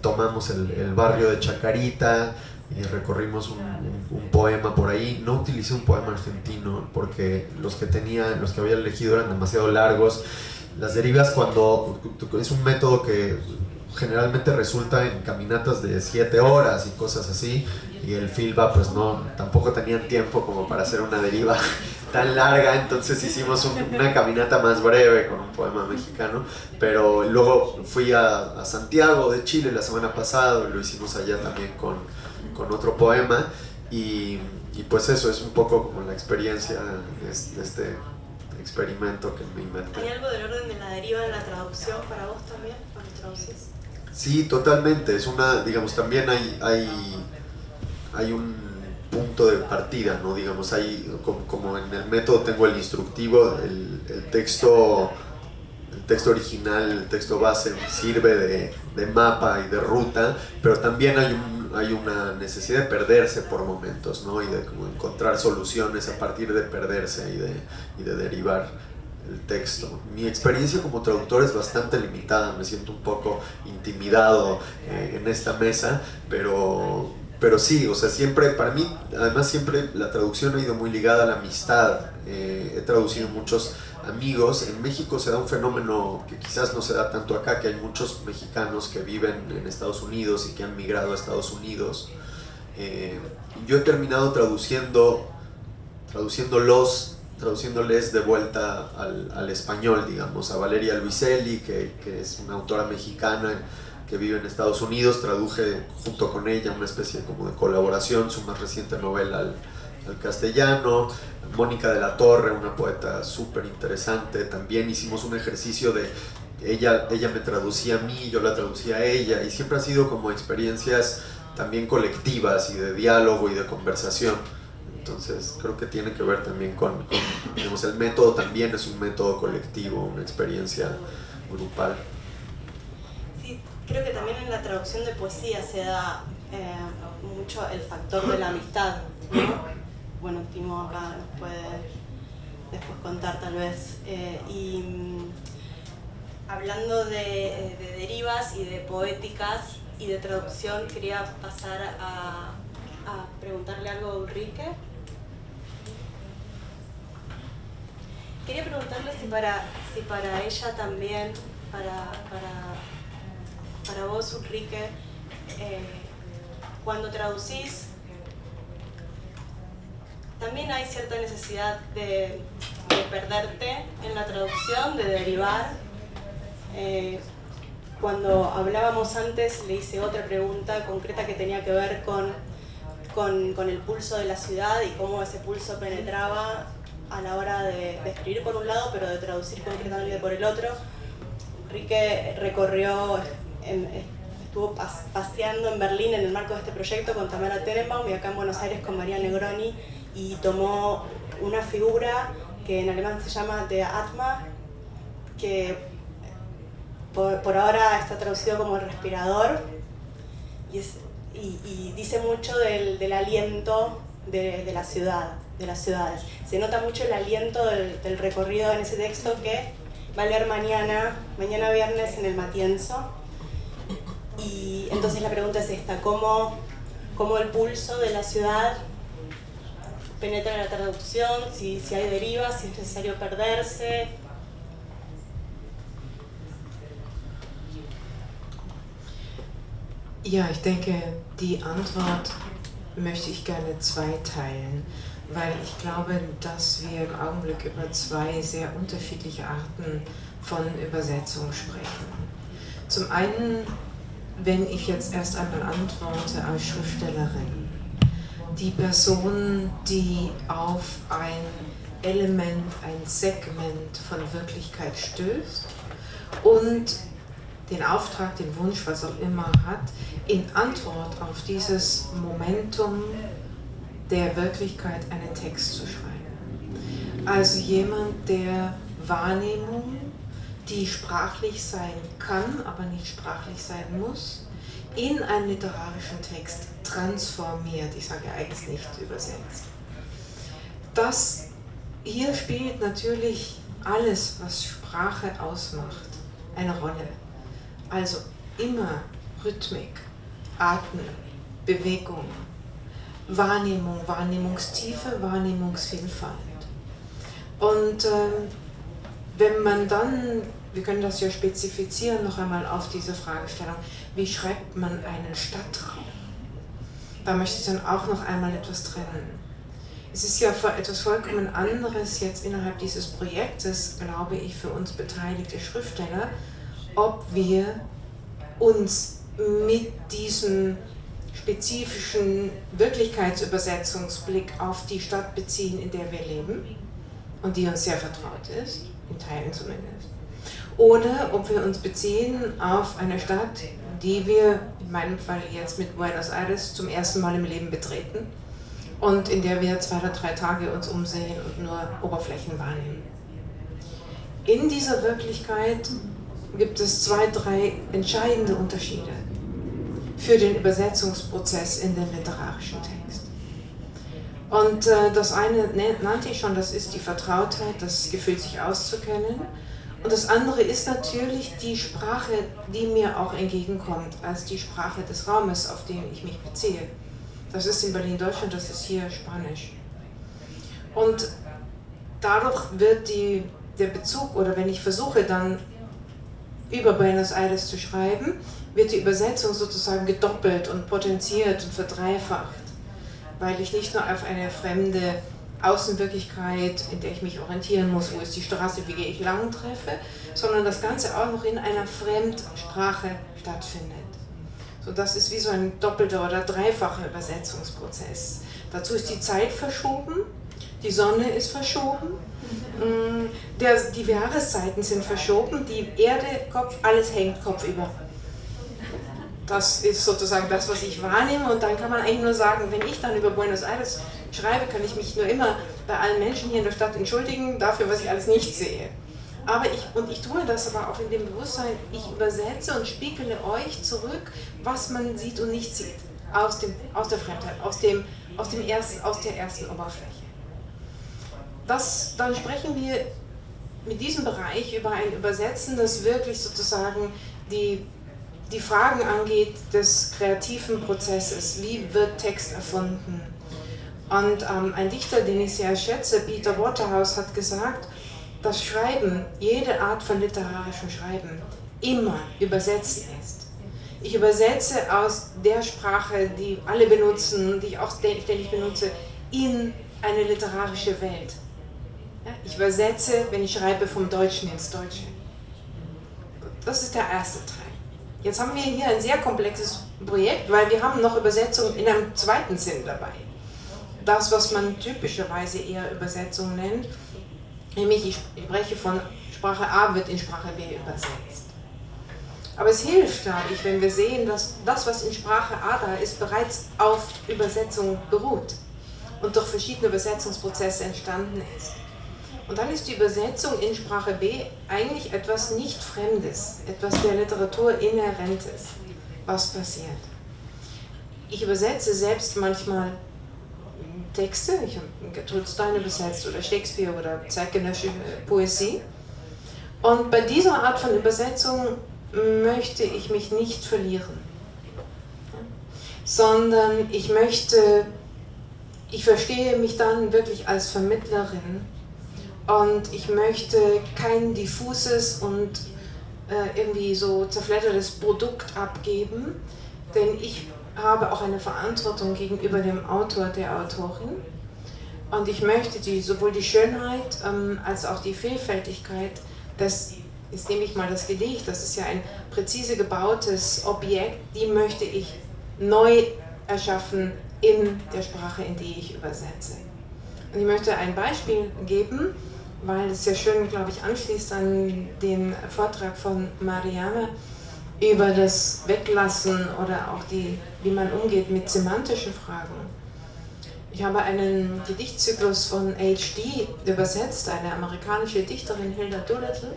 Tomamos el barrio de Chacarita y recorrimos un poema por ahí. No utilicé un poema argentino porque los que había elegido eran demasiado largos. Las derivas, cuando es un método que generalmente resulta en caminatas de 7 horas y cosas así, y el FILBA pues tampoco tenían tiempo como para hacer una deriva tan larga, entonces hicimos una caminata más breve con un poema mexicano. Pero luego fui a Santiago de Chile la semana pasada, lo hicimos allá también con otro poema, y pues eso es un poco como la experiencia de este experimento que me inventé. ¿Hay algo del orden de la deriva en la traducción para vos también, cuando traducís? Sí, totalmente. Es digamos, también hay un punto de partida, ¿no? Digamos, como en el método tengo el instructivo, el texto original, el texto base sirve de mapa y de ruta, pero también hay una necesidad de perderse por momentos, ¿no? Y de como encontrar soluciones a partir de perderse y de derivar el texto. Mi experiencia como traductor es bastante limitada, me siento un poco intimidado en esta mesa, pero sí, o sea, siempre, para mí, además siempre la traducción ha ido muy ligada a la amistad. He traducido muchos amigos. En México se da un fenómeno que quizás no se da tanto acá, que hay muchos mexicanos que viven en Estados Unidos y que han migrado a Estados Unidos. Yo he terminado traduciéndoles de vuelta al español, digamos, a Valeria Luiselli, que es una autora mexicana que vive en Estados Unidos. Traduje junto con ella una especie como de colaboración, su más reciente novela al castellano. Mónica de la Torre, una poeta súper interesante, también hicimos un ejercicio de ella me traducía a mí, yo la traducía a ella, y siempre han sido como experiencias también colectivas y de diálogo y de conversación. Entonces creo que tiene que ver también con digamos, el método también es un método colectivo, una experiencia grupal. Sí, creo que también en la traducción de poesía se da mucho el factor de la amistad, ¿no? Bueno, Timo acá nos puede después contar tal vez. Hablando de derivas y de poéticas y de traducción, quería pasar a preguntarle algo a Ulrike. Quería preguntarle si para ella también, para vos, Ulrike, cuando traducís, también hay cierta necesidad de perderte en la traducción, de derivar. Cuando hablábamos antes, le hice otra pregunta concreta que tenía que ver con el pulso de la ciudad y cómo ese pulso penetraba a la hora de escribir por un lado, pero de traducir concretamente por el otro. Ulrike recorrió estuvo paseando en Berlín en el marco de este proyecto con Tamara Tenenbaum y acá en Buenos Aires con María Negroni, y tomó una figura que en alemán se llama der Atma, que por ahora está traducido como el respirador, y dice mucho del aliento de la ciudad, de las ciudades. Se nota mucho el aliento del recorrido en ese texto que va a leer mañana viernes en el Matienzo. Y entonces la pregunta es esta: ¿cómo el pulso de la ciudad penetra en la traducción? Si hay derivas, si es necesario perderse. Ja, ich denke, die Antwort möchte ich gerne zweiteilen, weil ich glaube, dass wir im Augenblick über zwei sehr unterschiedliche Arten von Übersetzung sprechen. Zum einen, wenn ich jetzt erst einmal antworte als Schriftstellerin, die Person, die auf ein Element, ein Segment von Wirklichkeit stößt und den Auftrag, den Wunsch, was auch immer hat, in Antwort auf dieses Momentum der Wirklichkeit einen Text zu schreiben. Also jemand, der Wahrnehmung, die sprachlich sein kann, aber nicht sprachlich sein muss, in einen literarischen Text transformiert, ich sage eigentlich nicht übersetzt. Das hier spielt natürlich alles, was Sprache ausmacht, eine Rolle. Also immer Rhythmik, Atmen, Bewegung, Wahrnehmung, Wahrnehmungstiefe, Wahrnehmungsvielfalt. Und wenn man dann, wir können das ja spezifizieren noch einmal auf diese Fragestellung, wie schreibt man einen Stadtraum? Da möchte ich dann auch noch einmal etwas trennen. Es ist ja etwas vollkommen anderes jetzt innerhalb dieses Projektes, glaube ich, für uns beteiligte Schriftsteller, ob wir uns mit diesem spezifischen Wirklichkeitsübersetzungsblick auf die Stadt beziehen, in der wir leben und die uns sehr vertraut ist, in Teilen zumindest. Oder ob wir uns beziehen auf eine Stadt, die wir in meinem Fall jetzt mit Buenos Aires zum ersten Mal im Leben betreten und in der wir 2 oder 3 Tage uns umsehen und nur Oberflächen wahrnehmen. In dieser Wirklichkeit gibt es 2, 3 entscheidende Unterschiede für den Übersetzungsprozess in den literarischen Text. Und das eine nannte ich schon, das ist die Vertrautheit, das Gefühl, sich auszukennen. Und das andere ist natürlich die Sprache, die mir auch entgegenkommt, als die Sprache des Raumes, auf den ich mich beziehe. Das ist in Berlin Deutschland, das ist hier Spanisch. Und dadurch wird der Bezug, oder wenn ich versuche dann über Buenos Aires zu schreiben, wird die Übersetzung sozusagen gedoppelt und potenziert und verdreifacht, weil ich nicht nur auf eine fremde Außenwirklichkeit, in der ich mich orientieren muss, wo ist die Straße, wie gehe ich lang, treffe, sondern das Ganze auch noch in einer Fremdsprache stattfindet. So, das ist wie so ein doppelter oder dreifacher Übersetzungsprozess. Dazu ist die Zeit verschoben, die Sonne ist verschoben, die Jahreszeiten sind verschoben, die Erde, Kopf, alles hängt kopfüber. Das ist sozusagen das, was ich wahrnehme, und dann kann man eigentlich nur sagen, wenn ich dann über Buenos Aires schreibe, kann ich mich nur immer bei allen Menschen hier in der Stadt entschuldigen dafür, was ich alles nicht sehe. Ich tue das aber auch in dem Bewusstsein, ich übersetze und spiegele euch zurück, was man sieht und nicht sieht, aus der Fremdheit, aus der ersten Oberfläche. Dann sprechen wir mit diesem Bereich über ein Übersetzen, das wirklich sozusagen die Fragen angeht des kreativen Prozesses. Wie wird Text erfunden? Und ein Dichter, den ich sehr schätze, Peter Waterhouse, hat gesagt, dass Schreiben, jede Art von literarischem Schreiben, immer übersetzen ist. Ich übersetze aus der Sprache, die alle benutzen, die ich auch ständig benutze, in eine literarische Welt. Ich übersetze, wenn ich schreibe, vom Deutschen ins Deutsche. Das ist der erste Teil. Jetzt haben wir hier ein sehr komplexes Projekt, weil wir haben noch Übersetzungen in einem zweiten Sinn dabei. Das, was man typischerweise eher Übersetzung nennt, nämlich ich spreche von Sprache A wird in Sprache B übersetzt. Aber es hilft, glaube ich, wenn wir sehen, dass das, was in Sprache A da ist, bereits auf Übersetzung beruht und durch verschiedene Übersetzungsprozesse entstanden ist. Und dann ist die Übersetzung in Sprache B eigentlich etwas nicht Fremdes, etwas der Literatur Inhärentes. Was passiert? Ich übersetze selbst manchmal Texte, ich habe Gertrude Stein übersetzt oder Shakespeare oder zeitgenössische Poesie. Und bei dieser Art von Übersetzung möchte ich mich nicht verlieren, sondern ich verstehe mich dann wirklich als Vermittlerin und ich möchte kein diffuses und irgendwie so zerfleddertes Produkt abgeben, denn ich habe auch eine Verantwortung gegenüber dem Autor, der Autorin, und ich möchte sowohl die Schönheit als auch die Vielfältigkeit, das ist nämlich mal das Gedicht, das ist ja ein präzise gebautes Objekt, die möchte ich neu erschaffen in der Sprache, in die ich übersetze. Und ich möchte ein Beispiel geben, weil es sehr schön, glaube ich, anschließt an den Vortrag von Marianne über das Weglassen oder auch wie man umgeht mit semantischen Fragen. Ich habe einen Gedichtzyklus von H.D. übersetzt, eine amerikanische Dichterin, Hilda Doolittle.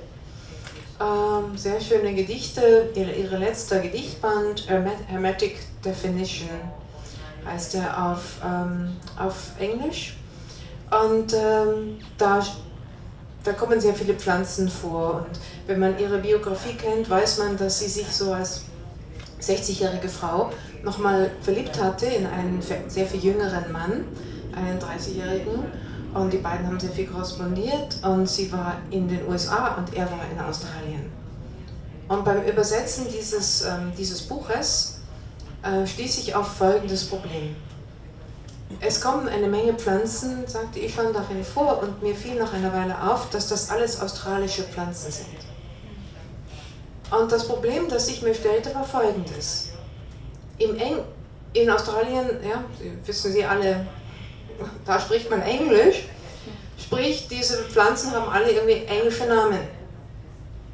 Sehr schöne Gedichte, ihre letzter Gedichtband, Hermetic Definition, heißt er auf Englisch. Und da kommen sehr viele Pflanzen vor. Und wenn man ihre Biografie kennt, weiß man, dass sie sich so als 60-jährige Frau nochmal verliebt hatte in einen sehr viel jüngeren Mann, einen 30-jährigen. Und die beiden haben sehr viel korrespondiert und sie war in den USA und er war in Australien. Und beim Übersetzen dieses Buches stieß ich auf folgendes Problem. Es kommen eine Menge Pflanzen, sagte ich schon, darin vor und mir fiel nach einer Weile auf, dass das alles australische Pflanzen sind. Und das Problem, das ich mir stellte, war folgendes. In Australien, ja, wissen Sie alle, da spricht man Englisch, sprich, diese Pflanzen haben alle irgendwie englische Namen.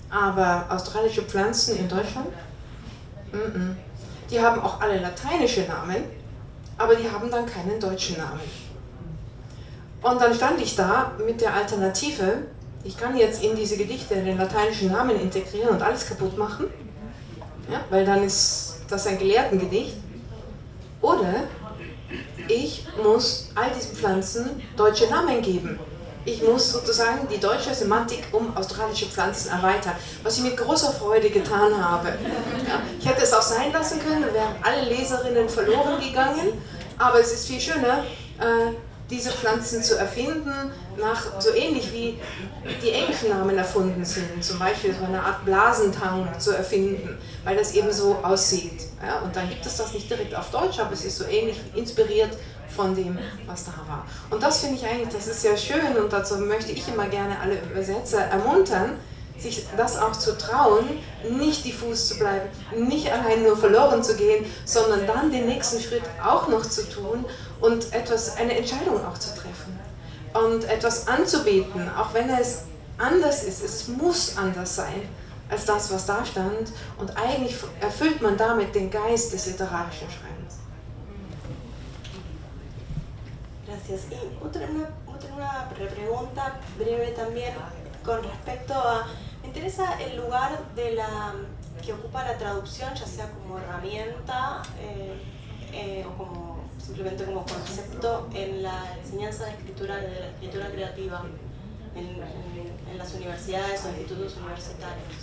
Aber australische Pflanzen in Deutschland? Die haben auch alle lateinische Namen, aber die haben dann keinen deutschen Namen. Und dann stand ich da mit der Alternative, ich kann jetzt in diese Gedichte den lateinischen Namen integrieren und alles kaputt machen, ja, weil dann ist das ein Gelehrtengedicht. Oder ich muss all diesen Pflanzen deutsche Namen geben. Ich muss sozusagen die deutsche Semantik um australische Pflanzen erweitern, was ich mit großer Freude getan habe. Ja, ich hätte es auch sein lassen können, wären alle Leserinnen verloren gegangen, aber es ist viel schöner, diese Pflanzen zu erfinden, so ähnlich wie die englischen Namen erfunden sind, zum Beispiel so eine Art Blasentang zu erfinden, weil das eben so aussieht. Ja, und dann gibt es das nicht direkt auf Deutsch, aber es ist so ähnlich inspiriert von dem, was da war. Und das finde ich eigentlich, das ist sehr schön und dazu möchte ich immer gerne alle Übersetzer ermuntern, sich das auch zu trauen, nicht diffus zu bleiben, nicht allein nur verloren zu gehen, sondern dann den nächsten Schritt auch noch zu tun und eine Entscheidung auch zu treffen und etwas anzubieten, auch wenn es anders ist. Es muss anders sein als das, was da stand, und eigentlich erfüllt man damit den Geist des literarischen Schreibens. Gracias. Y una pregunta breve también con respecto a, me interesa el lugar que ocupa la traducción, ya sea como herramienta o como simplemente como concepto en la enseñanza de la escritura creativa en las universidades o institutos universitarios.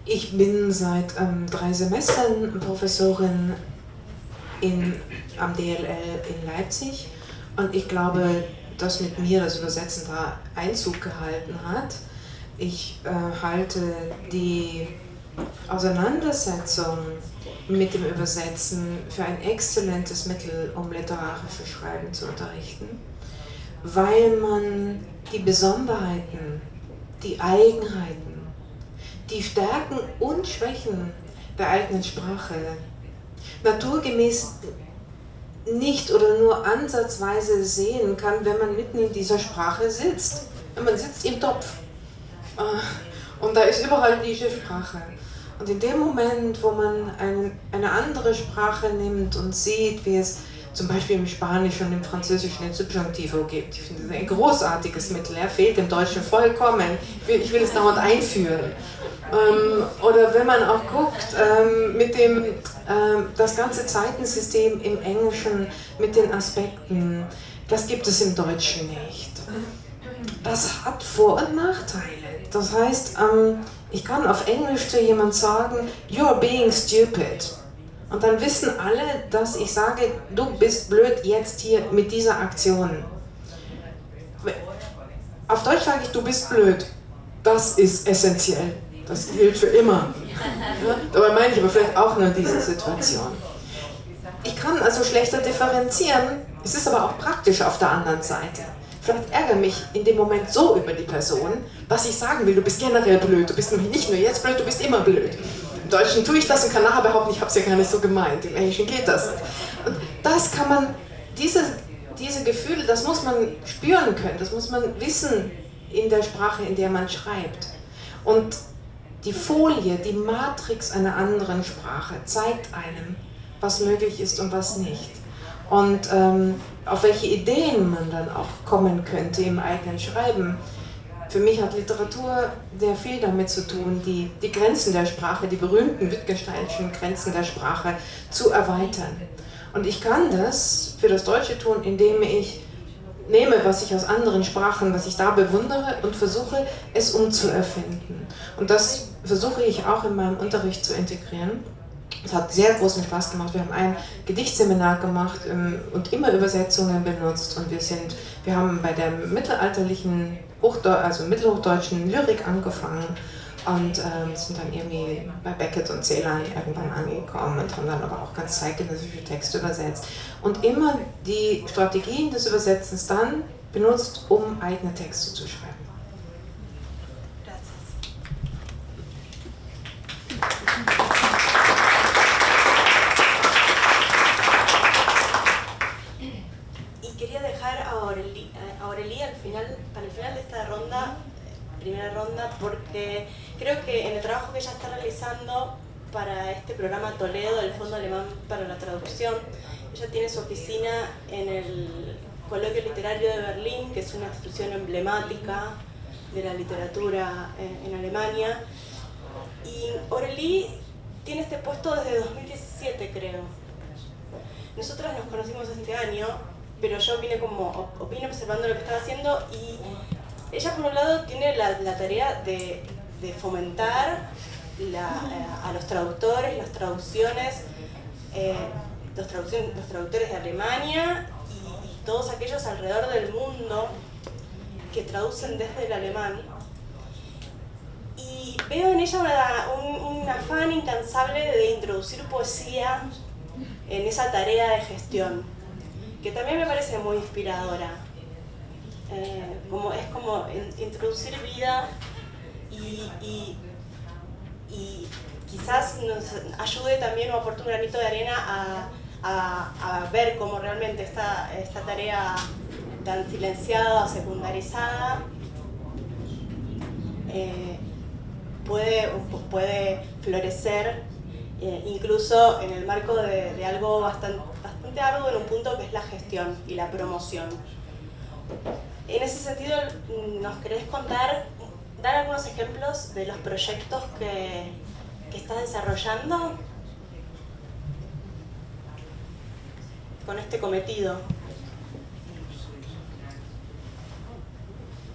Ich bin seit 3 Semestern Professorin am DLL in Leipzig und ich glaube, dass mit mir das Übersetzen da Einzug gehalten hat. Ich halte die Auseinandersetzung mit dem Übersetzen für ein exzellentes Mittel, um literarisches Schreiben zu unterrichten, weil man die Besonderheiten, die Eigenheiten, die Stärken und Schwächen der eigenen Sprache naturgemäß nicht oder nur ansatzweise sehen kann, wenn man mitten in dieser Sprache sitzt. Man sitzt im Topf. Und da ist überall diese Sprache. Und in dem Moment, wo man eine andere Sprache nimmt und sieht, wie es zum Beispiel im Spanischen und im Französischen den Subjunktivo gibt, ich finde das ein großartiges Mittel, er fehlt im Deutschen vollkommen, ich will es dauernd einführen. Oder wenn man auch guckt, mit das ganze Zeitensystem im Englischen, mit den Aspekten, das gibt es im Deutschen nicht. Das hat Vor- und Nachteile. Das heißt, ich kann auf Englisch zu jemandem sagen, you're being stupid. Und dann wissen alle, dass ich sage, du bist blöd jetzt hier mit dieser Aktion. Auf Deutsch sage ich, du bist blöd. Das ist essentiell. Das gilt für immer. Ja? Dabei meine ich aber vielleicht auch nur diese Situation. Ich kann also schlechter differenzieren, es ist aber auch praktisch auf der anderen Seite. Vielleicht ärgere mich in dem Moment so über die Person, dass ich sagen will, du bist generell blöd, du bist nämlich nicht nur jetzt blöd, du bist immer blöd. Im Deutschen tue ich das und kann nachher behaupten, ich habe es ja gar nicht so gemeint, im Englischen geht das nicht. Und das kann man, diese Gefühle, das muss man spüren können, das muss man wissen in der Sprache, in der man schreibt. Und die Folie, die Matrix einer anderen Sprache zeigt einem, was möglich ist und was nicht. Und auf welche Ideen man dann auch kommen könnte im eigenen Schreiben. Für mich hat Literatur sehr viel damit zu tun, die Grenzen der Sprache, die berühmten Wittgensteinischen Grenzen der Sprache zu erweitern. Und ich kann das für das Deutsche tun, indem ich nehme, was ich aus anderen Sprachen, was ich da bewundere und versuche, es umzuerfinden. Und das versuche ich auch in meinem Unterricht zu integrieren. Es hat sehr großen Spaß gemacht. Wir haben ein Gedichtseminar gemacht und immer Übersetzungen benutzt. Und wir haben bei der mittelalterlichen, also mittelhochdeutschen Lyrik angefangen und sind dann irgendwie bei Beckett und Celan irgendwann angekommen und haben dann aber auch ganz zeitgenössische Texte übersetzt. Und immer die Strategien des Übersetzens dann benutzt, um eigene Texte zu schreiben. Para el final de esta ronda, primera ronda, porque creo que en el trabajo que ella está realizando para este programa Toledo del Fondo Alemán para la Traducción, ella tiene su oficina en el Coloquio Literario de Berlín, que es una institución emblemática de la literatura en Alemania, y Aurélie tiene este puesto desde 2017, creo. Nosotras nos conocimos este año, pero yo vine observando lo que estaba haciendo, y ella por un lado tiene la tarea de fomentar a los traductores, las traducciones, los traductores de Alemania y todos aquellos alrededor del mundo que traducen desde el alemán. Y veo en ella un afán incansable de introducir poesía en esa tarea de gestión, que también me parece muy inspiradora. Es como introducir vida y quizás nos ayude también o aporte un granito de arena a ver cómo realmente esta tarea tan silenciada o secundarizada puede florecer, incluso en el marco de algo bastante arduo en un punto que es la gestión y la promoción. En ese sentido, ¿nos querés dar algunos ejemplos de los proyectos que estás desarrollando con este cometido?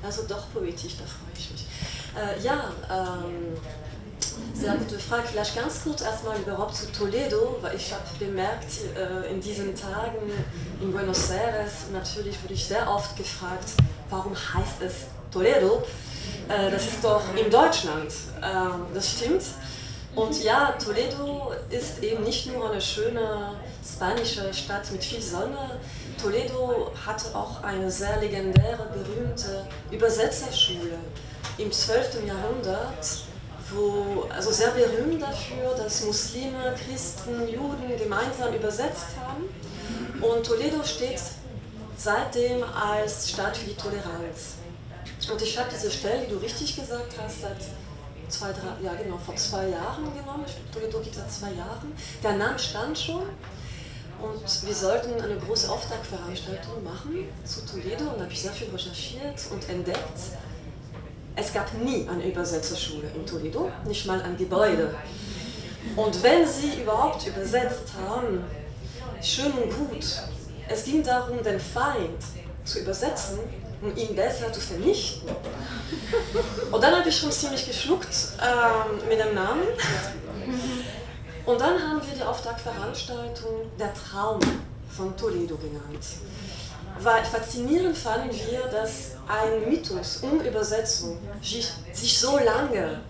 Also doch poetisch, da freue ich mich. Sehr gute Frage. Vielleicht ganz kurz erstmal überhaupt zu Toledo, weil ich habe bemerkt, in diesen Tagen in Buenos Aires, natürlich wurde ich sehr oft gefragt, warum heißt es Toledo? Das ist doch in Deutschland. Das stimmt. Und ja, Toledo ist eben nicht nur eine schöne spanische Stadt mit viel Sonne. Toledo hatte auch eine sehr legendäre, berühmte Übersetzerschule im 12. Jahrhundert, also sehr berühmt dafür, dass Muslime, Christen, Juden gemeinsam übersetzt haben. Und Toledo steht seitdem als Stadt für die Toleranz. Und ich habe diese Stelle, die du richtig gesagt hast, vor 2 Jahren genommen. Toledo gibt es seit 2 Jahren. Der Name stand schon. Und wir sollten eine große Auftaktveranstaltung machen zu Toledo. Und da habe ich sehr viel recherchiert und entdeckt, es gab nie eine Übersetzerschule in Toledo, nicht mal ein Gebäude. Und wenn sie überhaupt übersetzt haben, schön und gut, es ging darum, den Feind zu übersetzen, um ihn besser zu vernichten. Und dann habe ich schon ziemlich geschluckt mit dem Namen. Und dann haben wir die Auftaktveranstaltung Der Traum von Toledo genannt. Weil faszinierend fanden wir, dass ein Mythos um Übersetzung sich so lange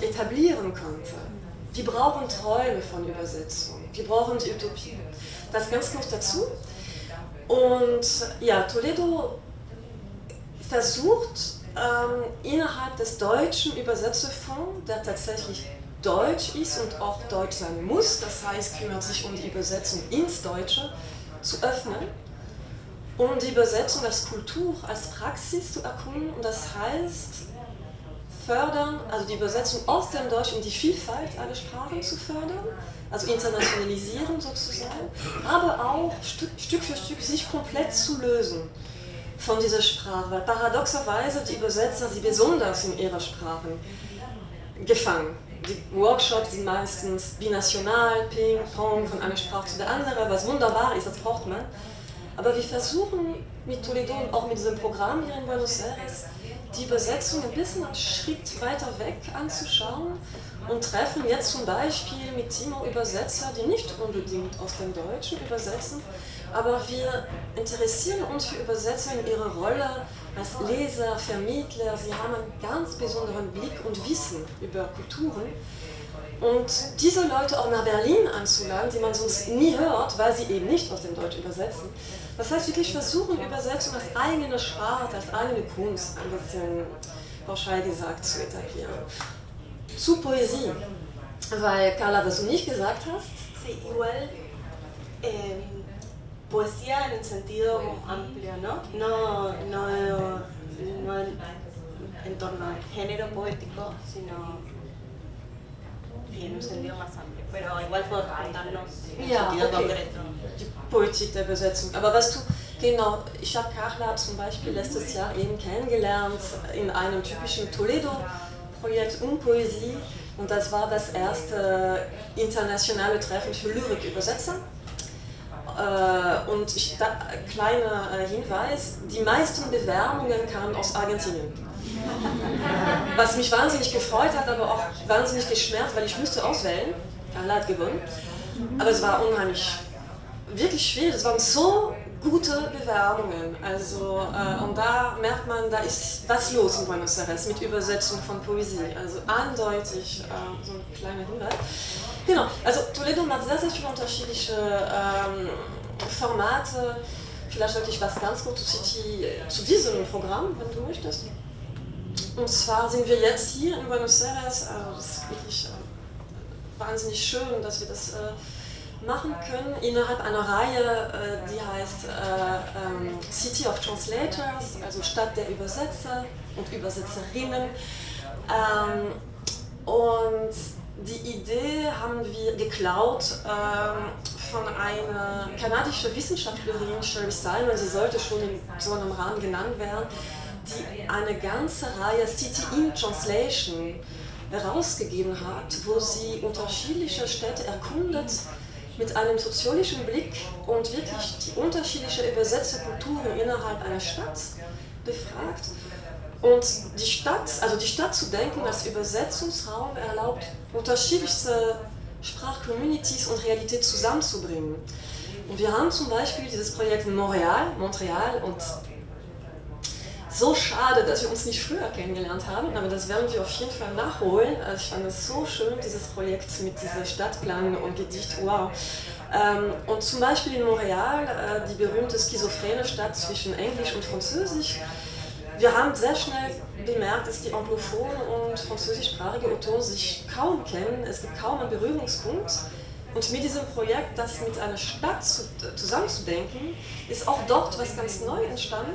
etablieren konnte. Wir brauchen Träume von Übersetzung, wir brauchen die Utopie. Das ganz kurz dazu. Und ja, Toledo versucht innerhalb des deutschen Übersetzerfonds, der tatsächlich deutsch ist und auch deutsch sein muss, das heißt, kümmert sich um die Übersetzung ins Deutsche, zu öffnen, um die Übersetzung als Kultur, als Praxis zu erkunden. Und das heißt, fördern, also die Übersetzung aus dem Deutschen in die Vielfalt aller Sprachen zu fördern, also internationalisieren sozusagen, aber auch Stück für Stück sich komplett zu lösen von dieser Sprache, weil paradoxerweise die Übersetzer sie besonders in ihrer Sprache gefangen. Die Workshops sind meistens binational, Ping-Pong von einer Sprache zu der anderen, was wunderbar ist, das braucht man. Aber wir versuchen mit Toledo und auch mit diesem Programm hier in Buenos Aires die Übersetzung ein bisschen einen Schritt weiter weg anzuschauen und treffen jetzt zum Beispiel mit Timo Übersetzer, die nicht unbedingt aus dem Deutschen übersetzen, aber wir interessieren uns für Übersetzer in ihrer Rolle als Leser, Vermittler. Sie haben einen ganz besonderen Blick und Wissen über Kulturen. Und diese Leute auch nach Berlin anzuladen, die man sonst nie hört, weil sie eben nicht aus dem Deutsch übersetzen. Das heißt, wirklich versuchen, Übersetzung als eigene Sprache, als eigene Kunst, ein bisschen pauschal gesagt, zu etablieren. Zu Poesie, weil Carla, was du nicht gesagt hast. Sí, igual poesía en el sentido amplio, ¿no? No en torno al género poético, sino en un sentido más amplio. Pero igual puedo contarnos en un sentido concreto. Die Poetik der Übersetzung. Aber was du, genau, ich habe Carla zum Beispiel letztes Jahr eben kennengelernt in einem typischen Toledo-Projekt Poesie. Und das war das erste internationale Treffen für Lyrikübersetzer. Und kleiner Hinweis, die meisten Bewerbungen kamen aus Argentinien. Was mich wahnsinnig gefreut hat, aber auch wahnsinnig geschmerzt, weil ich musste auswählen. Carla hat gewonnen. Aber es war unheimlich, wirklich schwierig. Es waren so gute Bewerbungen. Also, und da merkt man, da ist was los in Buenos Aires mit Übersetzung von Poesie. Also eindeutig so ein kleiner Hinweis. Genau, also Toledo macht sehr, sehr viele unterschiedliche Formate. Vielleicht sollte ich was ganz kurz zu diesem Programm, wenn du möchtest. Und zwar sind wir jetzt hier in Buenos Aires, also das ist wirklich wahnsinnig schön, dass wir das machen können, innerhalb einer Reihe, die heißt City of Translators, also Stadt der Übersetzer und Übersetzerinnen. Und die Idee haben wir geklaut von einer kanadischen Wissenschaftlerin, Sherry Simon, sie sollte schon in so einem Rahmen genannt werden, die eine ganze Reihe City in Translation herausgegeben hat, wo sie unterschiedliche Städte erkundet mit einem soziologischen Blick und wirklich die unterschiedlichen Übersetzerkulturen innerhalb einer Stadt befragt. Und die Stadt zu denken als Übersetzungsraum erlaubt, unterschiedlichste Sprachcommunities und Realität zusammenzubringen. Und wir haben zum Beispiel dieses Projekt in Montreal und so schade, dass wir uns nicht früher kennengelernt haben, aber das werden wir auf jeden Fall nachholen. Also ich fand es so schön, dieses Projekt mit diesem Stadtplan und Gedicht, wow. Und zum Beispiel in Montreal, die berühmte schizophrene Stadt zwischen Englisch und Französisch. Wir haben sehr schnell bemerkt, dass die anglophonen und französischsprachige Autoren sich kaum kennen. Es gibt kaum einen Berührungspunkt. Und mit diesem Projekt, das mit einer Stadt zusammenzudenken, ist auch dort was ganz Neues entstanden.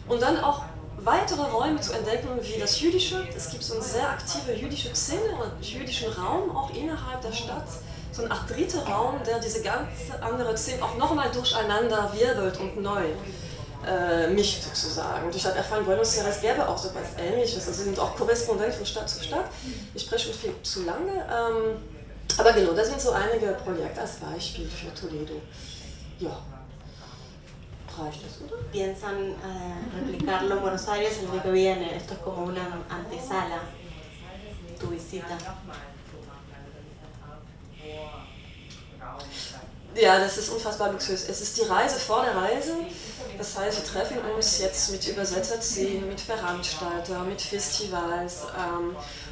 Und dann auch weitere Räume zu entdecken, wie das Jüdische. Es gibt so eine sehr aktive jüdische Szene und jüdischen Raum auch innerhalb der Stadt. So eine Art dritter Raum, der diese ganze andere Szene auch nochmal durcheinander wirbelt und neu mischt sozusagen. Und ich habe erfahren, Buenos Aires gäbe auch so etwas Ähnliches. Also sie sind auch Korrespondent von Stadt zu Stadt. Ich spreche schon viel zu lange. Aber genau, das sind so einige Projekte als Beispiel für Toledo. Ja. Reicht das, oder? ¿Piensan replicarlo en Buenos Aires el día que viene? Esto es como una antesala, tu visita. Ja, das ist unfassbar luxuös. Es ist die Reise vor der Reise. Das heißt, wir treffen uns jetzt mit Übersetzerszenen, mit Veranstaltern, mit Festivals,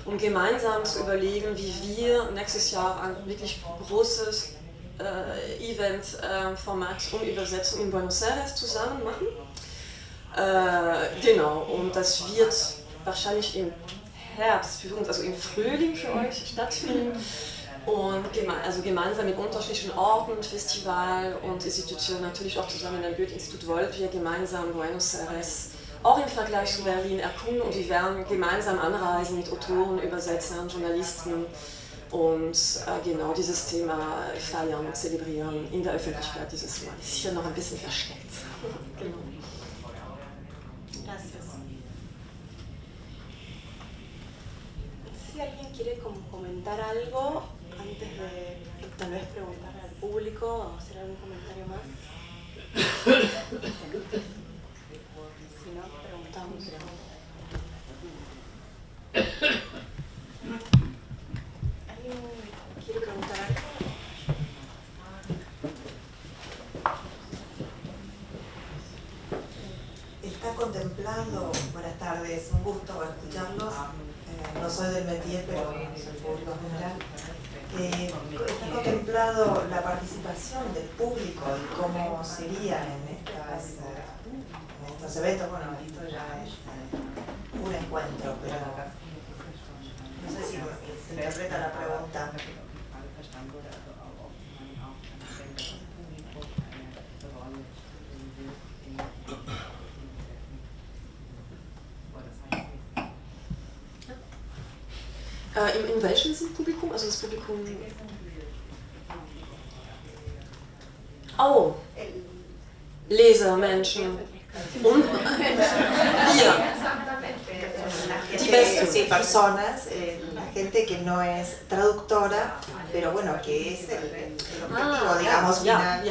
um gemeinsam zu überlegen, wie wir nächstes Jahr ein wirklich großes Event-Format um Übersetzung in Buenos Aires zusammen machen. Genau, und das wird wahrscheinlich im Herbst für uns, also im Frühling für euch stattfinden. Und also gemeinsam mit unterschiedlichen Orten, Festival und Institutionen, natürlich auch zusammen mit dem Goethe-Institut wollen wir gemeinsam Buenos Aires auch im Vergleich zu Berlin erkunden und wir werden gemeinsam anreisen mit Autoren, Übersetzern, Journalisten und genau dieses Thema feiern und zelebrieren in der Öffentlichkeit dieses Mal. Ist hier noch ein bisschen versteckt. Genau. Gracias. Si alguien quiere como comentar algo antes de tal vez preguntar al público o hacer algún comentario más. Si no, preguntamos. ¿Alguien quiere preguntar algo? Está contemplado, buenas tardes, un gusto escucharlos. No soy del métier, pero soy público en general. ¿Está contemplado la participación del público y cómo sería en estos eventos? Bueno, esto ya es un encuentro, pero no sé si se interpreta la pregunta. In welchem Publikum? Also das Publikum... Oh! Leser, Menschen. Und wir. Sí, personas, la gente que no es traductora, pero bueno, que es el objetivo, digamos, final.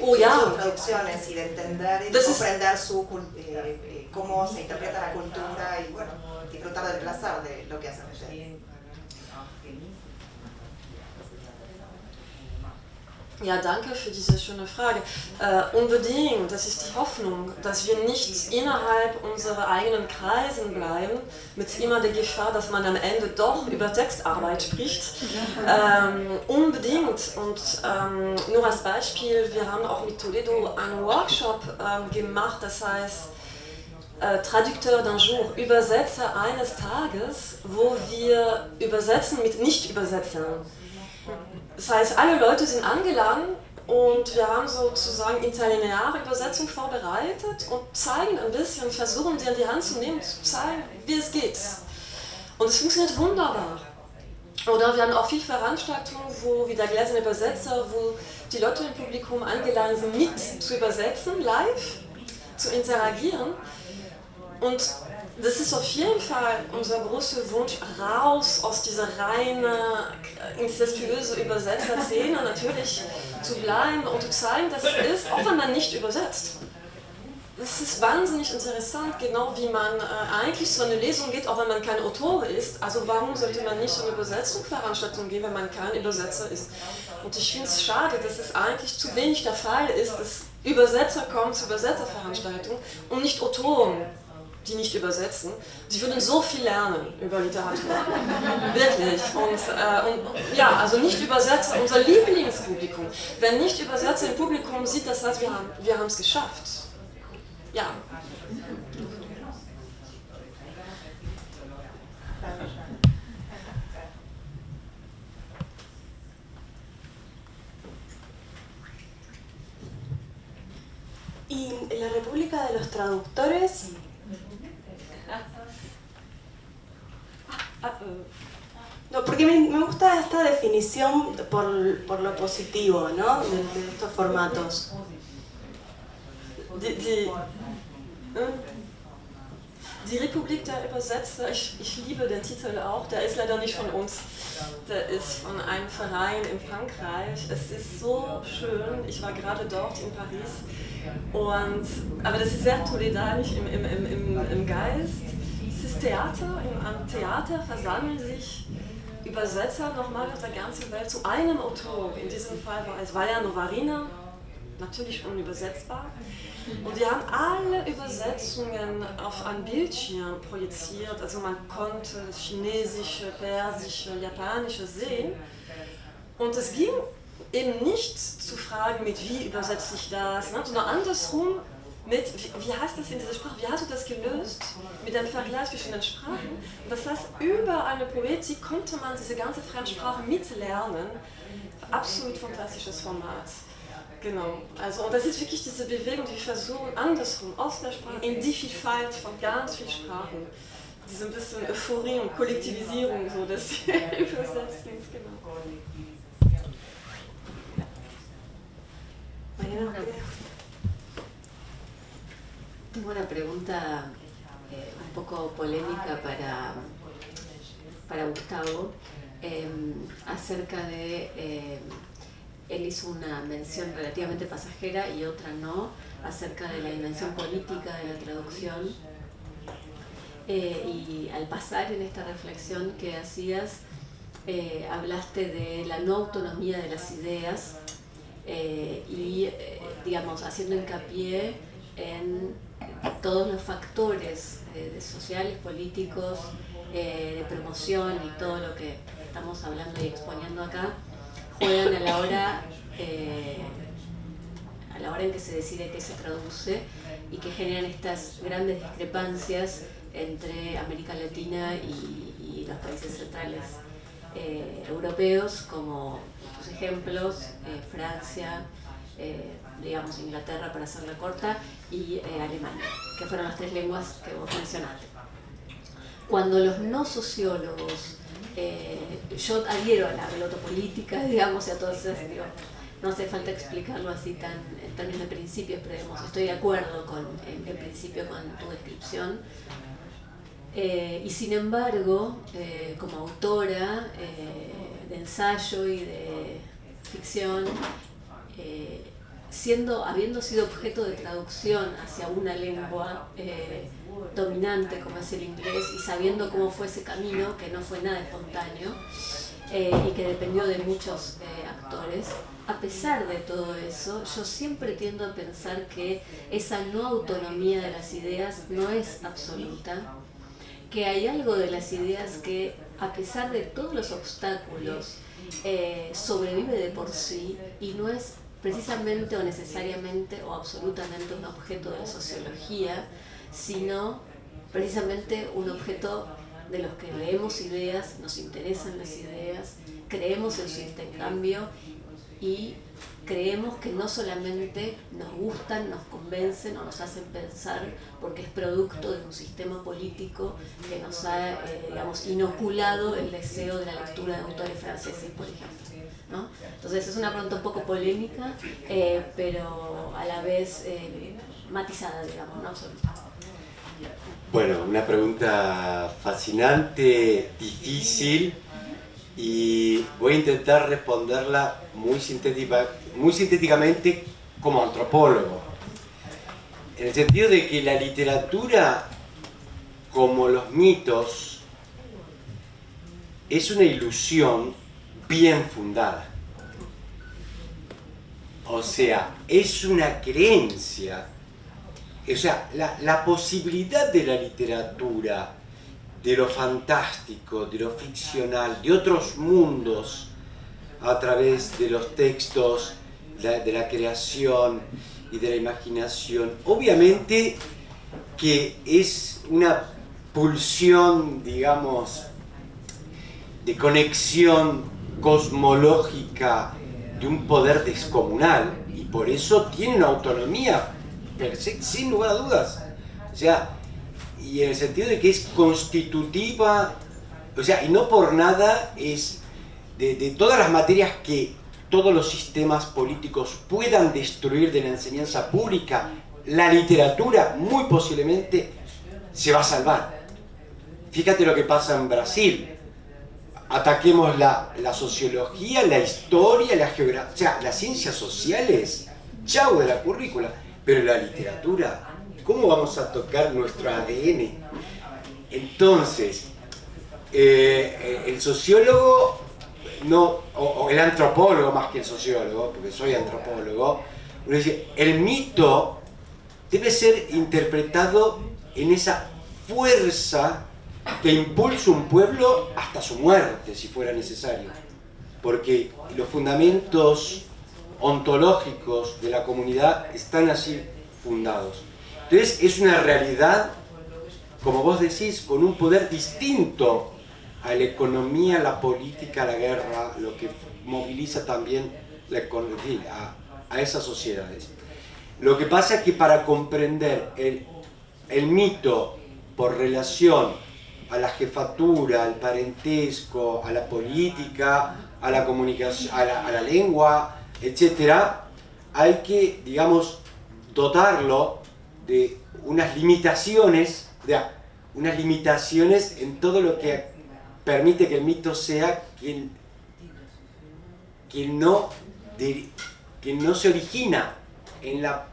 Oh ja. Sus traducciones y de entender y de comprender cómo se interpreta la cultura y bueno, disfrutar del placer de lo que hacen ustedes. Ja, danke für diese schöne Frage. Unbedingt, das ist die Hoffnung, dass wir nicht innerhalb unserer eigenen Kreisen bleiben, mit immer der Gefahr, dass man am Ende doch über Textarbeit spricht. Unbedingt. Und nur als Beispiel, wir haben auch mit Toledo einen Workshop gemacht, das heißt Traducteur d'un jour, Übersetzer eines Tages, wo wir übersetzen mit Nicht-Übersetzern. Das heißt, alle Leute sind angeladen und wir haben sozusagen interlineare Übersetzung vorbereitet und zeigen ein bisschen, versuchen sie an die Hand zu nehmen, zu zeigen, wie es geht. Und es funktioniert wunderbar. Oder wir haben auch viele Veranstaltungen, wo wie der gläserne Übersetzer, wo die Leute im Publikum eingeladen sind, mit zu übersetzen, live, zu interagieren. Und das ist auf jeden Fall unser großer Wunsch, raus aus dieser reine, incestuöse Übersetzerszene natürlich zu bleiben und zu zeigen, dass es ist, auch wenn man nicht übersetzt. Das ist wahnsinnig interessant, genau wie man eigentlich so eine Lesung geht, auch wenn man kein Autor ist. Also warum sollte man nicht so eine Übersetzungsveranstaltung gehen, wenn man kein Übersetzer ist? Und ich finde es schade, dass es eigentlich zu wenig der Fall ist, dass Übersetzer kommen zu Übersetzerveranstaltungen und nicht Autoren, die nicht übersetzen. Sie würden so viel lernen über Literatur. Wirklich. Und ja, also Nicht-Übersetzer, unser Lieblingspublikum. Wer Nicht-Übersetzer im Publikum sieht, das heißt, wir haben es geschafft. Ja. Y en la República de los traductores... No, porque me gusta esta definición por lo positivo, ¿no? De estos formatos. Die Republik der Übersetzer, ich liebe den Titel auch, der ist leider nicht von uns, der ist von einem Verein in Frankreich. Es ist so schön, ich war gerade dort in Paris, aber das ist sehr solidarisch im Geist. Es ist Theater, am Theater versammeln sich Übersetzer nochmal aus der ganzen Welt zu einem Autor. In diesem Fall war es Valea Novarina, natürlich unübersetzbar. Und die haben alle Übersetzungen auf ein Bildschirm projiziert, also man konnte das Chinesische, Persische, Japanische sehen. Und es ging eben nicht zu fragen, mit wie übersetze ich das, ne, sondern andersrum, mit wie heißt das in dieser Sprache, wie hast du das gelöst, mit dem Vergleich zwischen den Sprachen. Und das heißt, über eine Poetik konnte man diese ganze Fremdsprache mitlernen. Absolut fantastisches Format. Genau, also und das ist wirklich diese Bewegung, die wir versuchen, andersrum aus der Sprache in die Vielfalt von ganz vielen Sprachen, diese ein bisschen Euphorie und Kollektivisierung so des Übersetzens, genau. Tengo una pregunta un poco polémica para Gustavo acerca de... Él hizo una mención relativamente pasajera y otra no, acerca de la dimensión política de la traducción. Y al pasar en esta reflexión que hacías, hablaste de la no autonomía de las ideas y, digamos, haciendo hincapié en todos los factores sociales, políticos, de promoción y todo lo que estamos hablando y exponiendo acá, juegan a la hora en que se decide qué se traduce y que generan estas grandes discrepancias entre América Latina y los países centrales europeos, como tus ejemplos, Francia, digamos Inglaterra para hacerla corta, y Alemania, que fueron las tres lenguas que vos mencionaste. Cuando los no sociólogos, yo adhiero a la relotopolítica, digamos, y a todas esas, digo, no hace falta explicarlo así tan en términos de principios, pero digamos, estoy de acuerdo en principio con tu descripción. Y sin embargo, como autora de ensayo y de ficción, habiendo sido objeto de traducción hacia una lengua dominante como es el inglés y sabiendo cómo fue ese camino, que no fue nada espontáneo y que dependió de muchos actores, a pesar de todo eso, yo siempre tiendo a pensar que esa no autonomía de las ideas no es absoluta, que hay algo de las ideas que, a pesar de todos los obstáculos, sobrevive de por sí y no es precisamente o necesariamente o absolutamente un objeto de la sociología, sino precisamente un objeto de los que leemos ideas, nos interesan las ideas, creemos en su intercambio y creemos que no solamente nos gustan, nos convencen o nos hacen pensar porque es producto de un sistema político que nos ha, digamos, inoculado el deseo de la lectura de autores franceses, por ejemplo, ¿no? Entonces es una pregunta un poco polémica, pero a la vez matizada, digamos, no absoluta. Bueno, una pregunta fascinante, difícil, y voy a intentar responderla muy sintéticamente como antropólogo. En el sentido de que la literatura, como los mitos, es una ilusión bien fundada. O sea, es una creencia. O sea, la posibilidad de la literatura, de lo fantástico, de lo ficcional, de otros mundos a través de los textos, de la creación y de la imaginación, obviamente que es una pulsión, digamos, de conexión cosmológica de un poder descomunal, y por eso tiene una autonomía sin lugar a dudas. O sea, y en el sentido de que es constitutiva, o sea, y no por nada es de todas las materias que todos los sistemas políticos puedan destruir de la enseñanza pública, la literatura muy posiblemente se va a salvar. Fíjate lo que pasa en Brasil. Ataquemos la sociología, la historia, la geografía, o sea, las ciencias sociales, chau de la currícula, pero la literatura, ¿cómo vamos a tocar nuestro ADN? Entonces, el sociólogo, o el antropólogo más que el sociólogo, porque soy antropólogo, uno dice, el mito debe ser interpretado en esa fuerza que impulsa un pueblo hasta su muerte, si fuera necesario. Porque los fundamentos ontológicos de la comunidad están así fundados. Entonces es una realidad, como vos decís, con un poder distinto a la economía, la política, la guerra, lo que moviliza también la economía, a esas sociedades. Lo que pasa es que para comprender el mito por relación a la jefatura, al parentesco, a la política, a la comunicación, a la lengua, etc., hay que, digamos, dotarlo de unas limitaciones en todo lo que permite que el mito sea que no se origina en la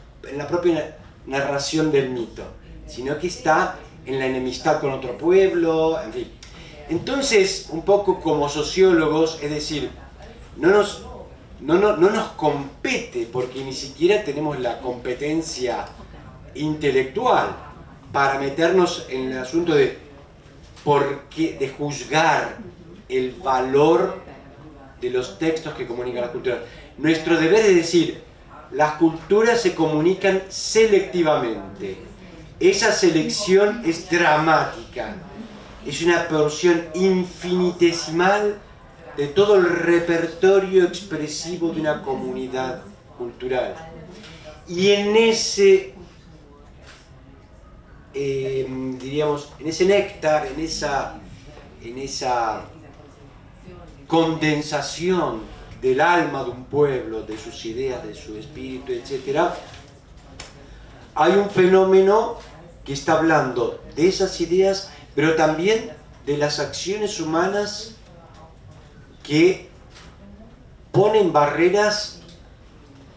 propia narración del mito, sino que está en la enemistad con otro pueblo, en fin. Entonces, un poco como sociólogos, es decir, no nos compete, porque ni siquiera tenemos la competencia intelectual para meternos en el asunto de juzgar el valor de los textos que comunican las culturas. Nuestro deber es decir, las culturas se comunican selectivamente. Esa selección es dramática, es una porción infinitesimal de todo el repertorio expresivo de una comunidad cultural. Y en ese, diríamos, en ese néctar, en esa condensación del alma de un pueblo, de sus ideas, de su espíritu, etc., hay un fenómeno que está hablando de esas ideas, pero también de las acciones humanas que ponen barreras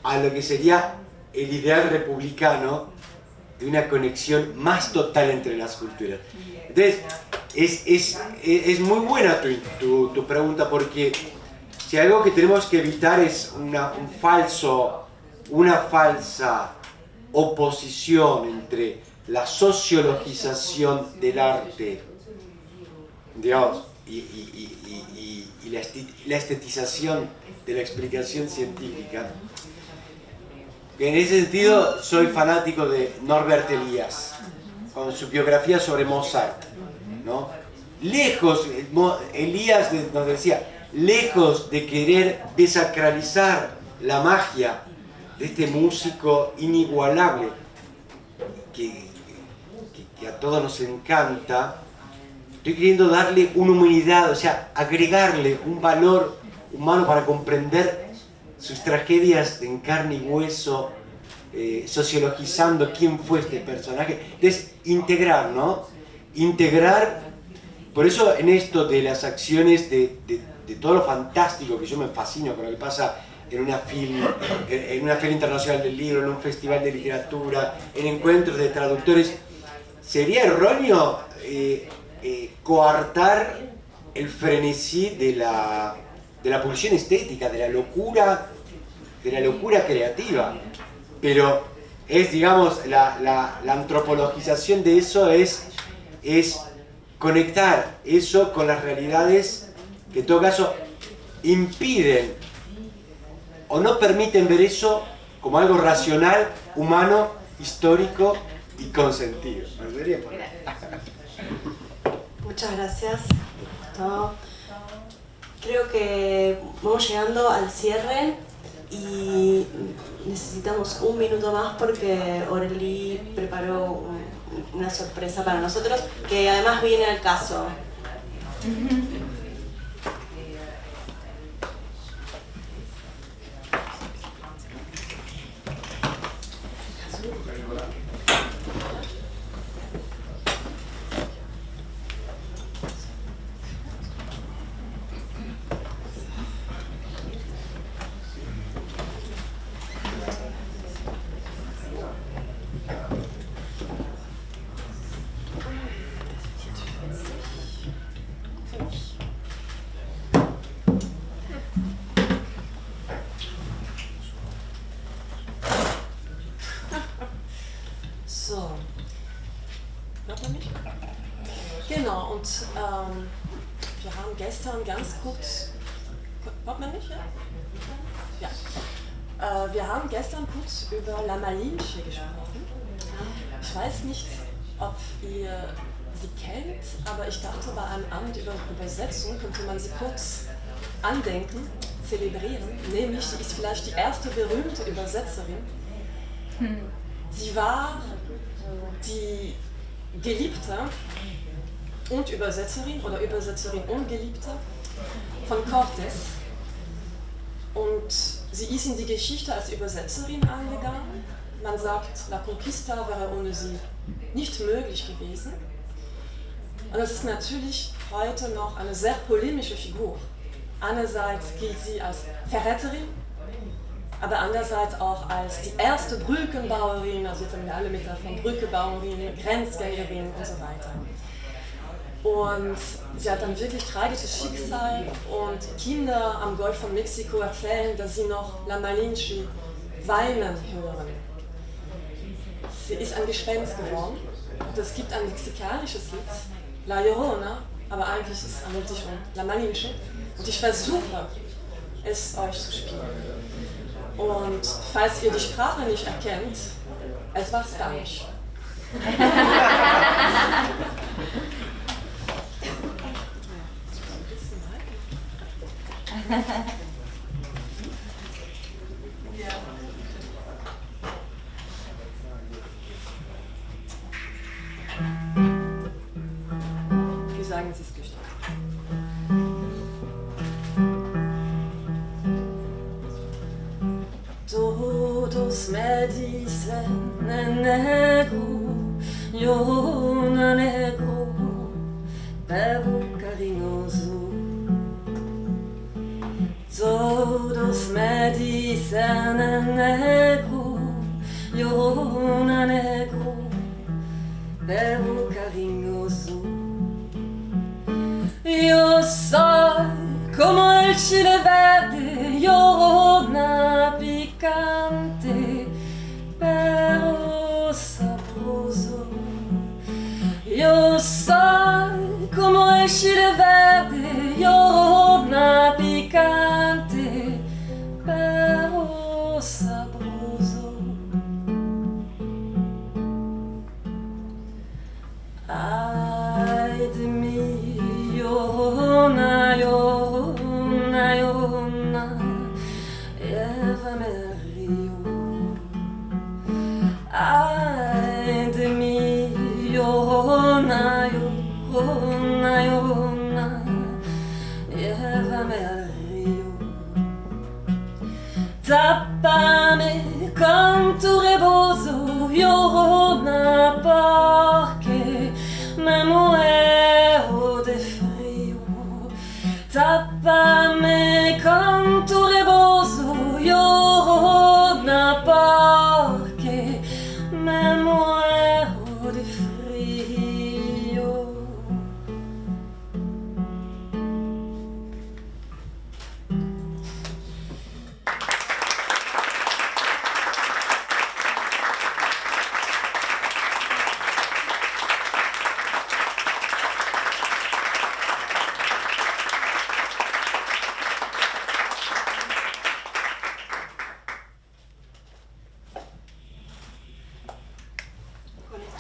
a lo que sería el ideal republicano de una conexión más total entre las culturas. Entonces, es muy buena tu pregunta, porque si algo que tenemos que evitar es una falsa oposición entre la sociologización del arte, digamos, y la estetización de la explicación científica. En ese sentido, soy fanático de Norbert Elias, con su biografía sobre Mozart, ¿no? Lejos, Elias nos decía, lejos de querer desacralizar la magia de este músico inigualable que a todos nos encanta, estoy queriendo darle una humanidad, o sea, agregarle un valor humano para comprender sus tragedias en carne y hueso, sociologizando quién fue este personaje. Entonces, integrar, ¿no? Integrar, por eso en esto de las acciones de todo lo fantástico, que yo me fascino con lo que pasa en una feria internacional del libro, en un festival de literatura, en encuentros de traductores, sería erróneo coartar el frenesí de la pulsión estética, de la locura creativa. Pero es, digamos, la antropologización de eso es conectar eso con las realidades que en todo caso impiden o no permiten ver eso como algo racional, humano, histórico y con sentido. Muchas gracias, Gustavo. Creo que vamos llegando al cierre. y necesitamos un minuto más porque Orly preparó una sorpresa para nosotros que además viene al caso. So, hört man mich? Genau, und wir haben gestern ganz kurz, hört man mich? Ja. Ja. Wir haben gestern kurz über La Malinche gesprochen. Ich weiß nicht, ob ihr sie kennt, aber ich dachte, bei einem Abend über Übersetzung könnte man sie kurz andenken, zelebrieren. Nämlich, sie ist vielleicht die erste berühmte Übersetzerin. Sie war die Geliebte und Übersetzerin oder Übersetzerin und Geliebte von Cortés. Und sie ist in die Geschichte als Übersetzerin eingegangen. Man sagt, La Conquista wäre ohne sie nicht möglich gewesen. Und das ist natürlich heute noch eine sehr polemische Figur. Einerseits gilt sie als Verräterin, aber andererseits auch als die erste Brückenbauerin, also jetzt haben wir alle mit von Brückenbauerin, Grenzgängerin und so weiter. Und sie hat ein wirklich tragisches Schicksal und Kinder am Golf von Mexiko erzählen, dass sie noch La Malinche weinen hören. Sie ist ein Gespenst geworden und es gibt ein mexikanisches Lied, La Llorona, aber eigentlich handelt es sich um La Malinche und ich versuche es euch zu spielen. Und falls ihr die Sprache nicht erkennt, es war Spanisch. Wir sagen, es ist gestorben. Todos me dicen negro, yo no negro, pero cariñoso. Todos me dicen negro, yo no negro, pero cariñoso. Yo soy como el chile verde, llorona picante, pero sabroso. Yo soy como el chile verde, llorona picante, pero sabroso. Ay de mí, llorona, llorona, llorona, llévame al río. Ay de mí, llorona, llorona, llorona, llévame al río. Tápame con tu rebozo, llorona, porque me muero de frío. Tápame con tu rebozo, llorona, porque me muero de frío.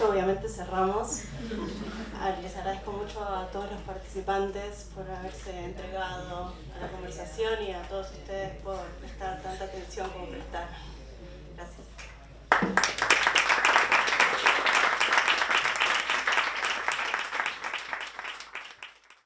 esto obviamente cerramos. Les agradezco mucho a todos los participantes por haberse entregado a la conversación y a todos ustedes por prestar tanta atención como prestar. Gracias.